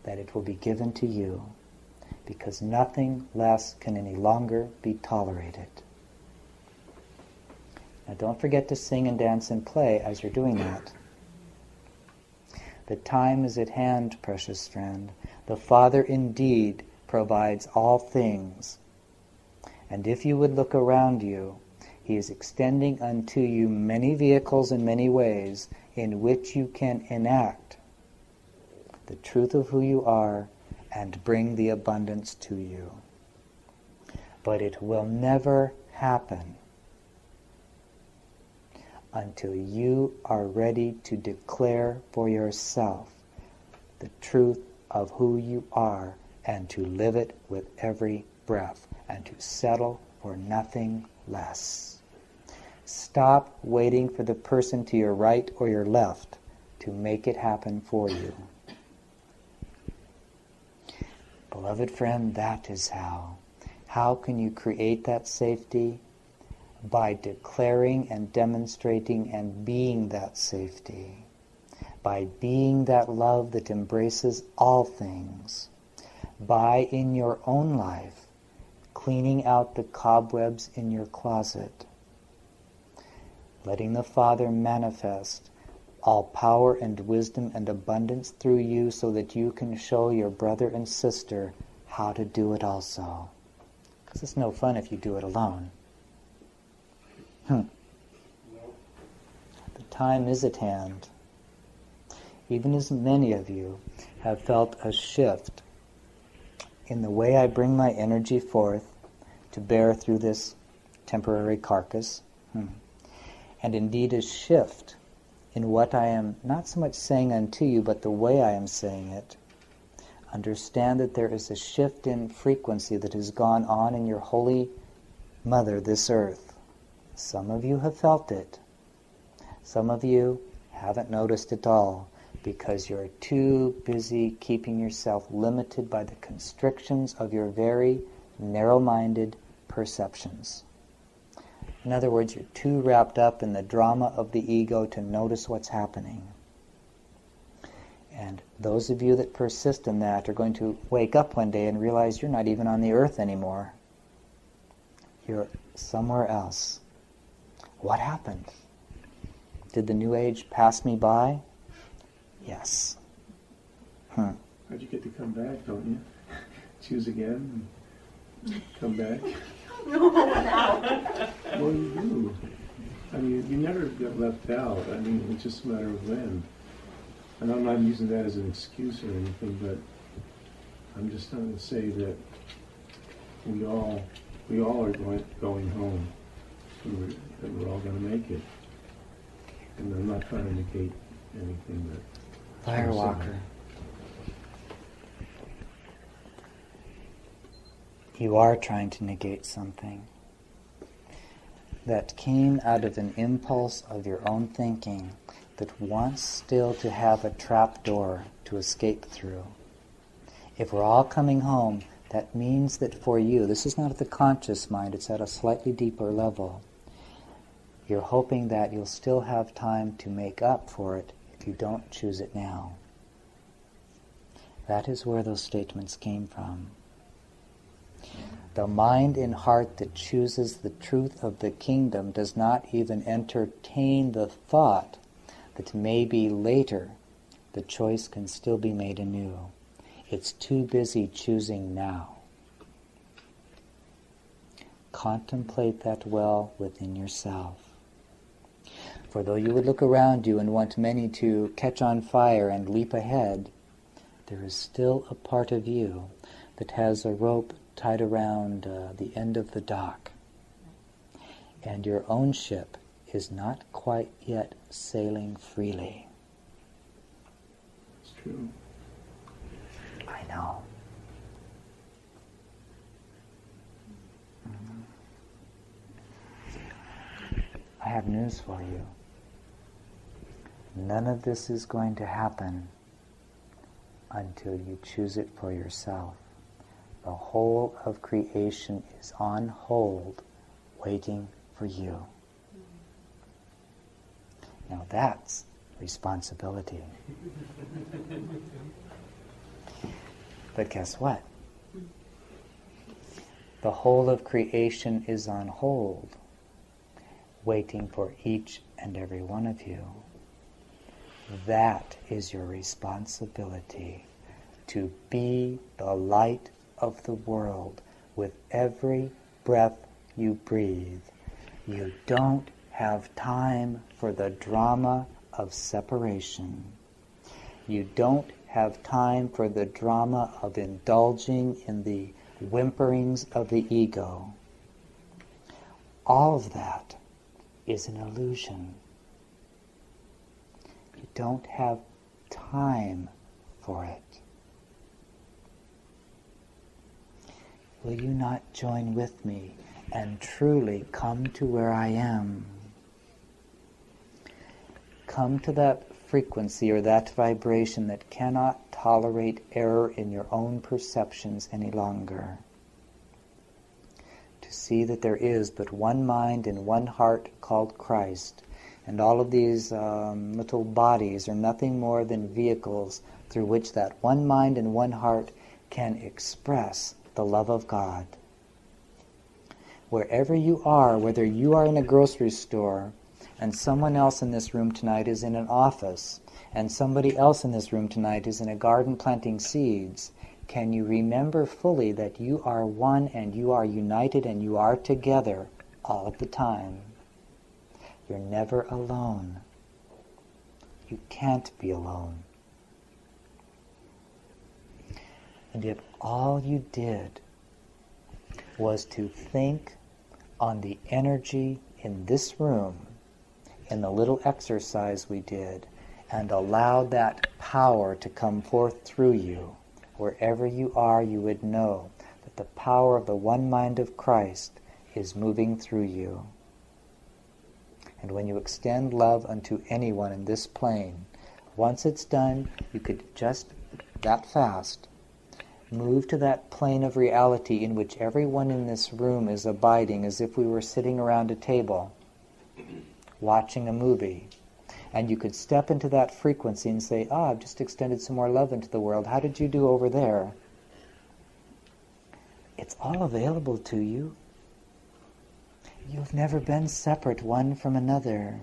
that it will be given to you, because nothing less can any longer be tolerated. Now don't forget to sing and dance and play as you're doing that. The time is at hand, precious friend. The Father indeed provides all things. And if you would look around you, He is extending unto you many vehicles in many ways in which you can enact the truth of who you are and bring the abundance to you. But it will never happen until you are ready to declare for yourself the truth of who you are and to live it with every breath, and to settle for nothing less. Stop waiting for the person to your right or your left to make it happen for you. Beloved friend, that is how. How can you create that safety? By declaring and demonstrating and being that safety. By being that love that embraces all things. By, in your own life, cleaning out the cobwebs in your closet. letting the Father manifest all power and wisdom and abundance through you so that you can show your brother and sister how to do it also. Because it's no fun if you do it alone. The time is at hand. Even as many of you have felt a shift in the way I bring my energy forth to bear through this temporary carcass, and indeed a shift in what I am not so much saying unto you, but the way I am saying it, understand that there is a shift in frequency that has gone on in your Holy Mother, this earth. Some of you have felt it. Some of you haven't noticed it all because you're too busy keeping yourself limited by the constrictions of your very narrow-minded perceptions. In other words, you're too wrapped up in the drama of the ego to notice what's happening. And those of you that persist in that are going to wake up one day and realize you're not even on the earth anymore. You're somewhere else. What happened? Did the New Age pass me by? Yes. How'd you get to come back, don't you? Choose again and come back? No, now. Well, you do. I mean, you never get left out. I mean, it's just a matter of when. And I'm not using that as an excuse or anything, but I'm just trying to say that we all are going home. And we're all going to make it. And I'm not trying to negate anything that... Firewalker. You are trying to negate something that came out of an impulse of your own thinking that wants still to have a trap door to escape through. If we're all coming home, that means that for you, this is not at the conscious mind, it's at a slightly deeper level. You're hoping that you'll still have time to make up for it if you don't choose it now. That is where those statements came from. The mind and heart that chooses the truth of the kingdom does not even entertain the thought that maybe later the choice can still be made anew. It's too busy choosing now. Contemplate that well within yourself. For though you would look around you and want many to catch on fire and leap ahead, there is still a part of you that has a rope tied around the end of the dock. And your own ship is not quite yet sailing freely. It's true. I know. I have news for you. None of this is going to happen until you choose it for yourself. The whole of creation is on hold, waiting for you. Now that's responsibility. But guess what? The whole of creation is on hold, waiting for each and every one of you. That is your responsibility, to be the light of the world with every breath you breathe. You don't have time for the drama of separation. You don't have time for the drama of indulging in the whimperings of the ego. All of that is an illusion. You don't have time for it. Will you not join with me and truly come to where I am? Come to that frequency or that vibration that cannot tolerate error in your own perceptions any longer. To see that there is but one mind and one heart called Christ, and all of these little bodies are nothing more than vehicles through which that one mind and one heart can express the love of God. Wherever you are, whether you are in a grocery store and someone else in this room tonight is in an office, and somebody else in this room tonight is in a garden planting seeds, can you remember fully that you are one and you are united and you are together all of the time? You're never alone. You can't be alone. And if all you did was to think on the energy in this room, in the little exercise we did, and allowed that power to come forth through you, wherever you are, you would know that the power of the one mind of Christ is moving through you. And when you extend love unto anyone in this plane, once it's done, you could just that fast move to that plane of reality in which everyone in this room is abiding, as if we were sitting around a table watching a movie. And you could step into that frequency and say, I've just extended some more love into the world. How did you do over there? It's all available to you. You've never been separate one from another.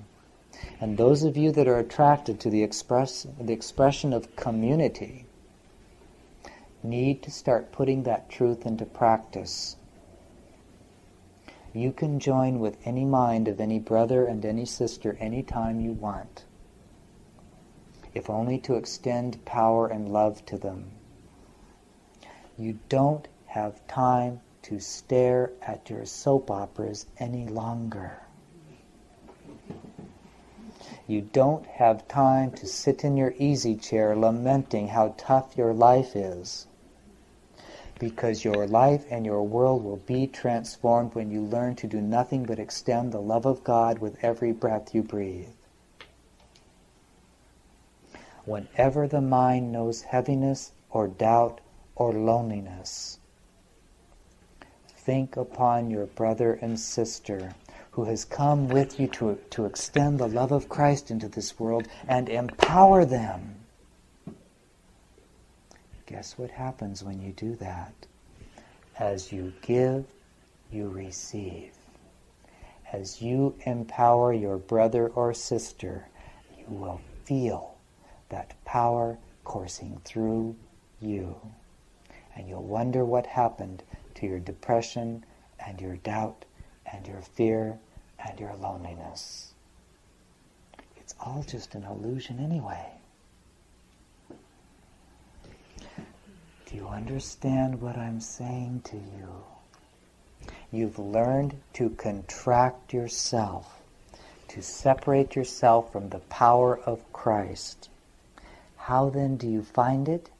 And those of you that are attracted to the expression of community need to start putting that truth into practice. You can join with any mind of any brother and any sister anytime you want, if only to extend power and love to them. You don't have time to stare at your soap operas any longer. You don't have time to sit in your easy chair lamenting how tough your life is, because your life and your world will be transformed when you learn to do nothing but extend the love of God with every breath you breathe. Whenever the mind knows heaviness or doubt or loneliness, think upon your brother and sister who has come with you to extend the love of Christ into this world and empower them. Guess what happens when you do that? As you give, you receive. As you empower your brother or sister, you will feel that power coursing through you. And you'll wonder what happened to your depression and your doubt and your fear and your loneliness. It's all just an illusion anyway. Do you understand what I'm saying to you? You've learned to contract yourself, to separate yourself from the power of Christ. How then do you find it?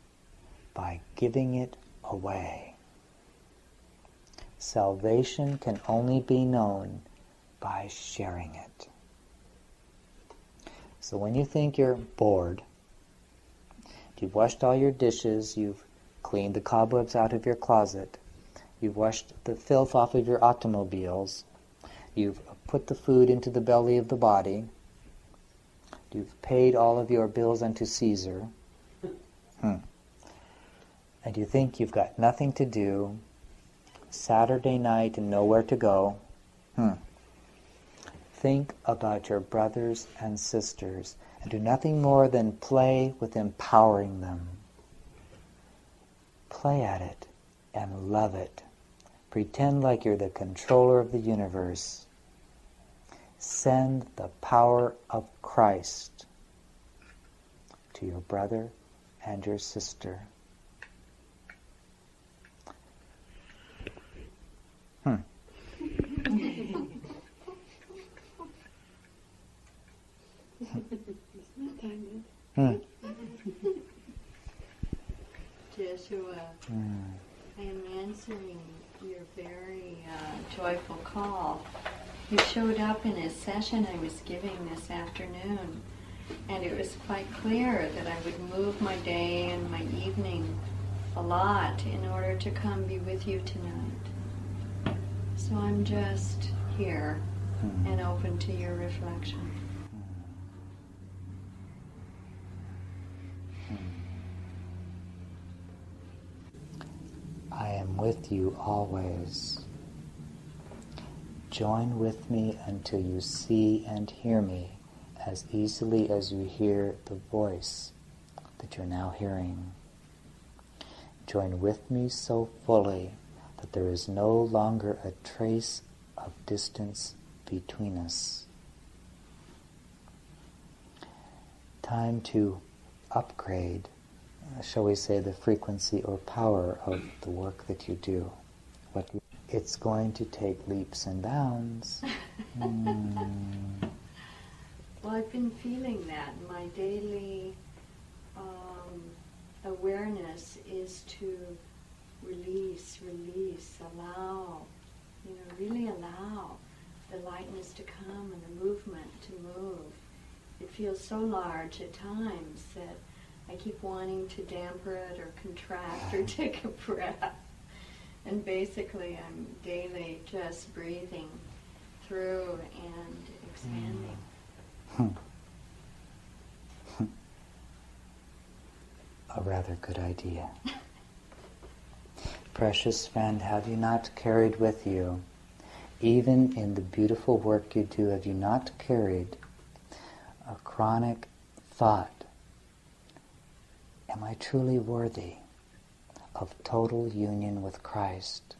By giving it away. Salvation can only be known by sharing it. So when you think you're bored, you've washed all your dishes, you've cleaned the cobwebs out of your closet, you've washed the filth off of your automobiles, you've put the food into the belly of the body, you've paid all of your bills unto Caesar, and you think you've got nothing to do, Saturday night and nowhere to go, think about your brothers and sisters and do nothing more than play with empowering them. Play at it and love it. Pretend like you're the controller of the universe. Send the power of Christ to your brother and your sister. Joshua, I am answering your very joyful call. You showed up in a session I was giving this afternoon, and it was quite clear that I would move my day and my evening a lot in order to come be with you tonight. So I'm just here and open to your reflection. I am with you always. Join with me until you see and hear me as easily as you hear the voice that you're now hearing. Join with me so fully that there is no longer a trace of distance between us. Time to upgrade, shall we say, the frequency or power of the work that you do. It's going to take leaps and bounds. Well, I've been feeling that. My daily awareness is to release, allow, really allow the lightness to come and the movement to move. It feels so large at times that I keep wanting to damper it or contract or take a breath. And basically I'm daily just breathing through and expanding. A rather good idea. Precious friend, have you not carried with you, even in the beautiful work you do, have you not carried a chronic thought? Am I truly worthy of total union with Christ?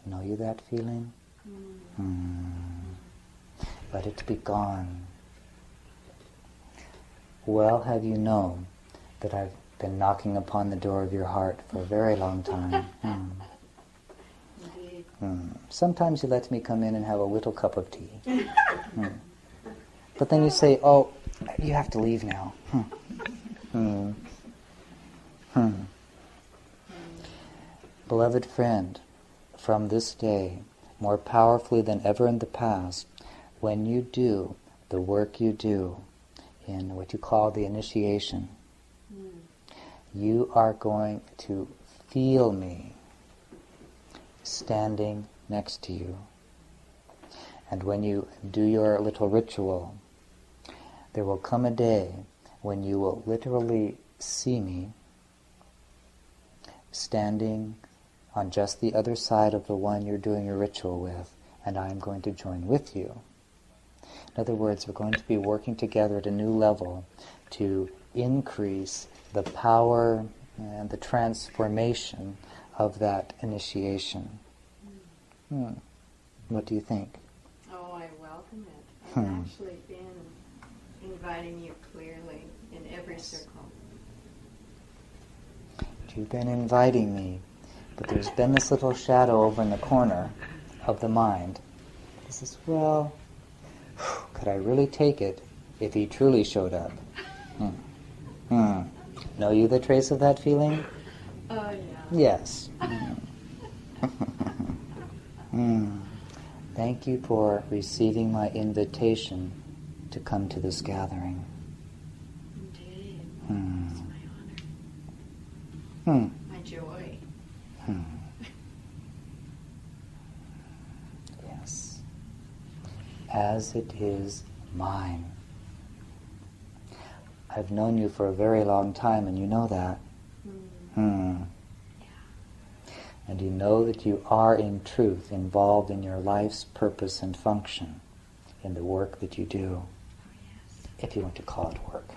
Know you that feeling? Let it be gone. Well have you known that I've been knocking upon the door of your heart for a very long time. Indeed. Sometimes you let me come in and have a little cup of tea. But then you say, oh, you have to leave now. Beloved friend, from this day, more powerfully than ever in the past, when you do the work you do in what you call the initiation, you are going to feel me standing next to you. And when you do your little ritual, there will come a day when you will literally see me standing on just the other side of the one you're doing your ritual with, and I am going to join with you. In other words, we're going to be working together at a new level to increase the power and the transformation of that initiation. What do you think? Oh, I welcome it. I've actually been inviting you clearly in every circle. You've been inviting me, but there's been this little shadow over in the corner of the mind. This says, well, could I really take it if he truly showed up? Know you the trace of that feeling? Oh, yeah. Yes. Thank you for receiving my invitation to come to this gathering. Indeed. It's my honor. My joy. Yes. As it is mine. I've known you for a very long time, and you know that. And you know that you are in truth involved in your life's purpose and function, in the work that you do, if you want to call it work.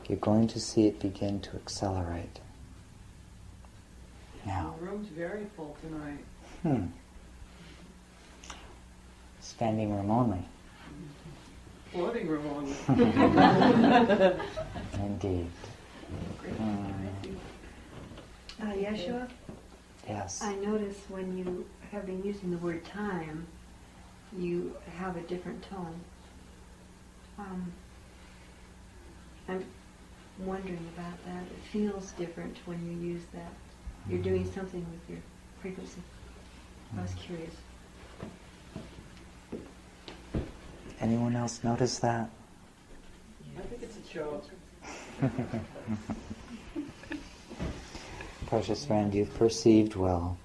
You're going to see it begin to accelerate. Now. The room's very full tonight. Standing room only. Floating room only. Indeed. Yeshua, Yes. I notice when you have been using the word time, you have a different tone. I'm wondering about that. It feels different when you use that. You're doing something with your frequency. I was curious. Anyone else notice that? I think it's a joke. Precious friend, you've perceived well.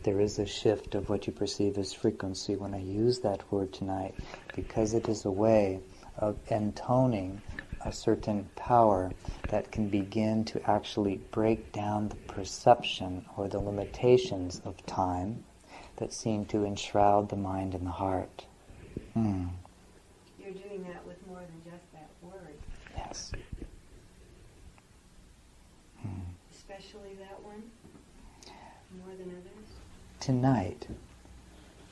There is a shift of what you perceive as frequency when I use that word tonight, because it is a way of intoning a certain power that can begin to actually break down the perception or the limitations of time that seem to enshroud the mind and the heart. You're doing that with more than just that word. Yes. Especially that one? More than others? Tonight,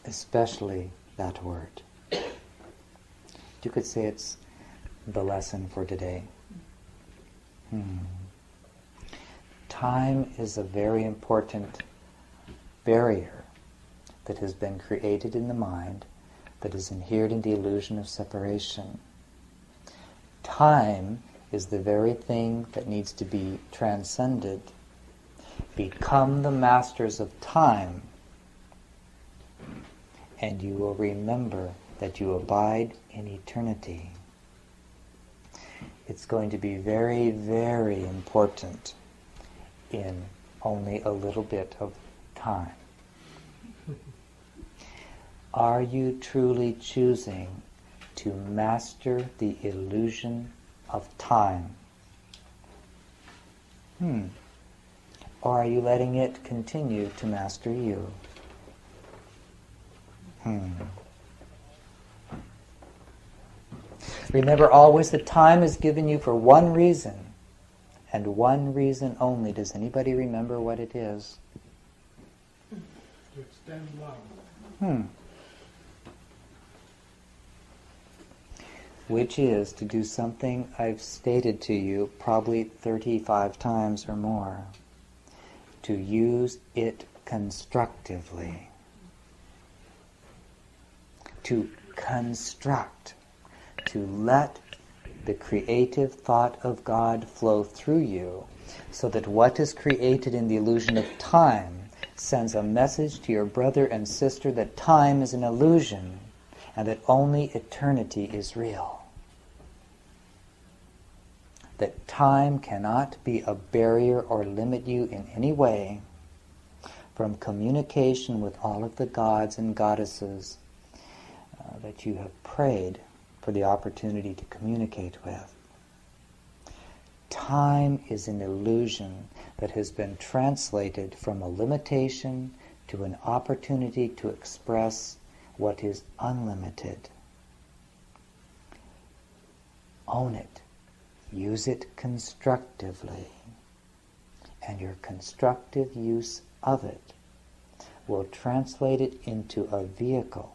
especially that word. You could say it's the lesson for today. Time is a very important barrier that has been created in the mind that is inhered in the illusion of separation. Time is the very thing that needs to be transcended. Become the masters of time, and you will remember that you abide in eternity. It's going to be very, very important in only a little bit of time. Are you truly choosing to master the illusion of time? Or are you letting it continue to master you? Remember always that time is given you for one reason, and one reason only. Does anybody remember what it is? To extend love. Which is to do something I've stated to you probably 35 times or more. To use it constructively. To construct. To let the creative thought of God flow through you so that what is created in the illusion of time sends a message to your brother and sister that time is an illusion and that only eternity is real. That time cannot be a barrier or limit you in any way from communication with all of the gods and goddesses that you have prayed for the opportunity to communicate with. Time is an illusion that has been translated from a limitation to an opportunity to express what is unlimited. Own it. Use it constructively. And your constructive use of it will translate it into a vehicle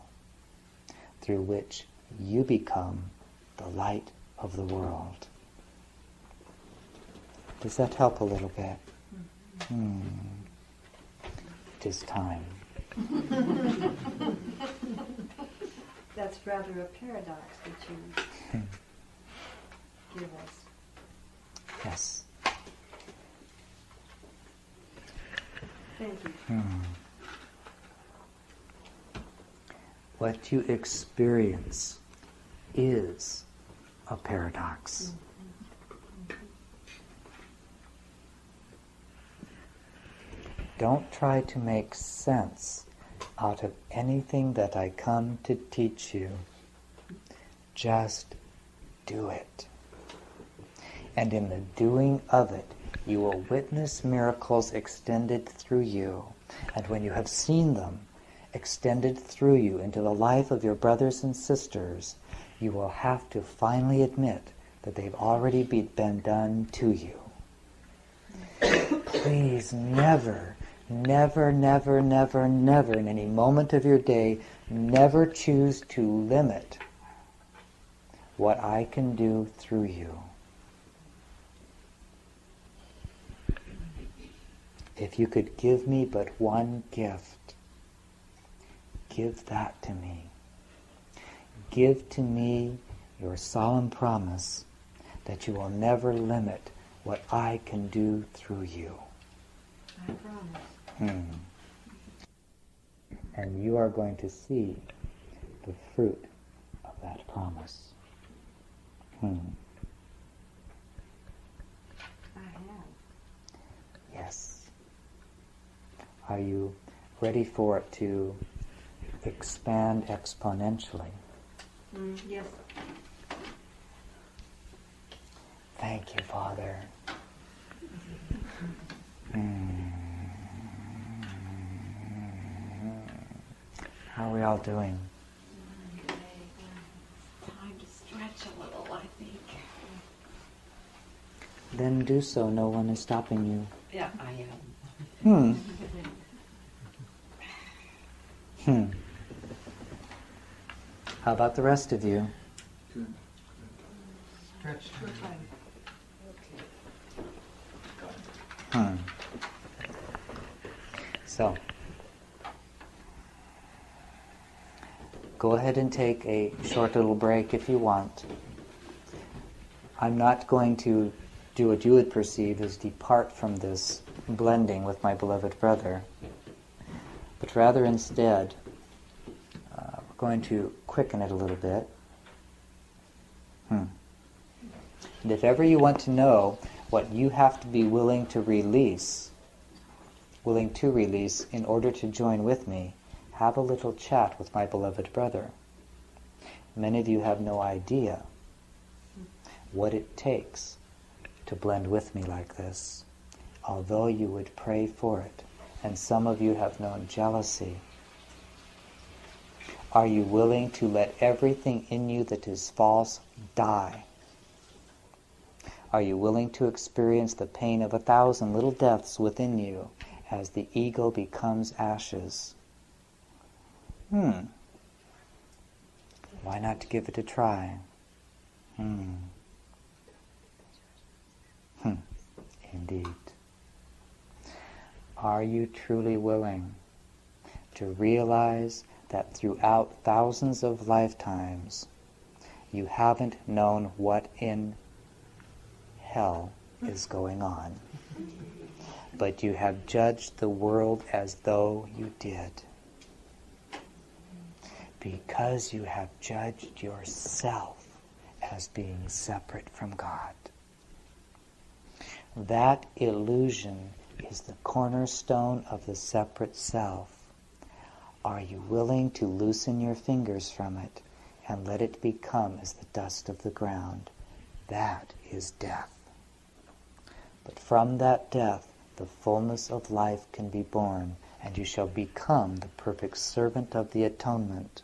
through which you become the light of the world. Does that help a little bit? It is time. That's rather a paradox that you give us. Yes. Thank you. What you experience is a paradox. Don't try to make sense out of anything that I come to teach you. Just do it. And in the doing of it, you will witness miracles extended through you. And when you have seen them extended through you into the life of your brothers and sisters, you will have to finally admit that they've already been done to you. Please never, never, never, never, never in any moment of your day, never choose to limit what I can do through you. If you could give me but one gift, give that to me. Give to me your solemn promise that you will never limit what I can do through you. I promise. And you are going to see the fruit of that promise. I have. Yes. Are you ready for it to expand exponentially? Yes. Thank you, Father. How are we all doing? Time to stretch a little, I think. Then do so. No one is stopping you. Yeah, I am. How about the rest of you? Stretch. So, go ahead and take a short little break if you want. I'm not going to do what you would perceive as depart from this blending with my beloved brother, but rather instead, we're going to quicken it a little bit. And if ever you want to know what you have to be willing to release in order to join with me, have a little chat with my beloved brother. Many of you have no idea what it takes to blend with me like this, although you would pray for it. And some of you have known jealousy. Are you willing to let everything in you that is false die? Are you willing to experience the pain of 1,000 little deaths within you as the ego becomes ashes? Why not give it a try? Indeed. Are you truly willing to realize that throughout thousands of lifetimes you haven't known what in hell is going on, but you have judged the world as though you did? Because you have judged yourself as being separate from God. That illusion is the cornerstone of the separate self. Are you willing to loosen your fingers from it and let it become as the dust of the ground? That is death. But from that death, the fullness of life can be born, and you shall become the perfect servant of the atonement.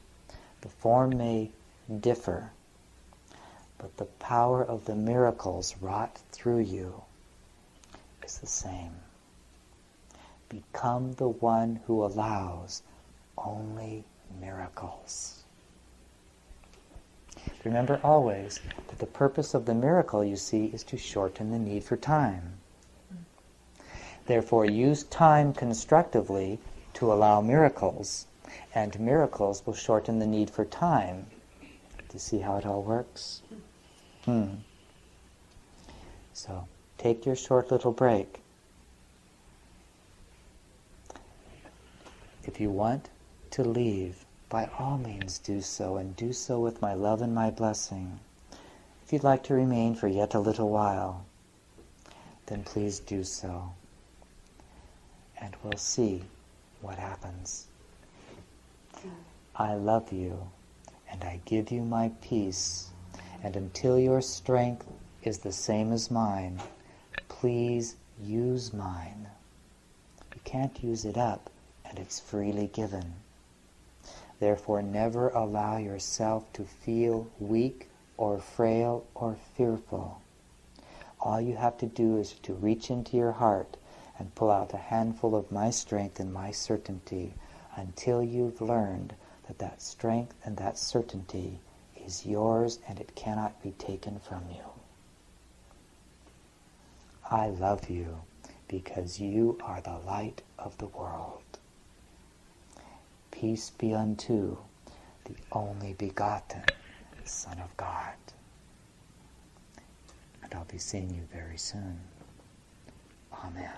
The form may differ, but the power of the miracles wrought through you is the same. Become the one who allows only miracles. Remember always that the purpose of the miracle, you see, is to shorten the need for time. Therefore, use time constructively to allow miracles, and miracles will shorten the need for time. Do you see how it all works? So, take your short little break. If you want to leave, by all means do so, and do so with my love and my blessing. If you'd like to remain for yet a little while, then please do so. And we'll see what happens. I love you, and I give you my peace, and until your strength is the same as mine, please use mine. You can't use it up, and it's freely given. Therefore, never allow yourself to feel weak or frail or fearful. All you have to do is to reach into your heart and pull out a handful of my strength and my certainty until you've learned that that strength and that certainty is yours and it cannot be taken from you. I love you because you are the light of the world. Peace be unto the only begotten Son of God. And I'll be seeing you very soon. Amen.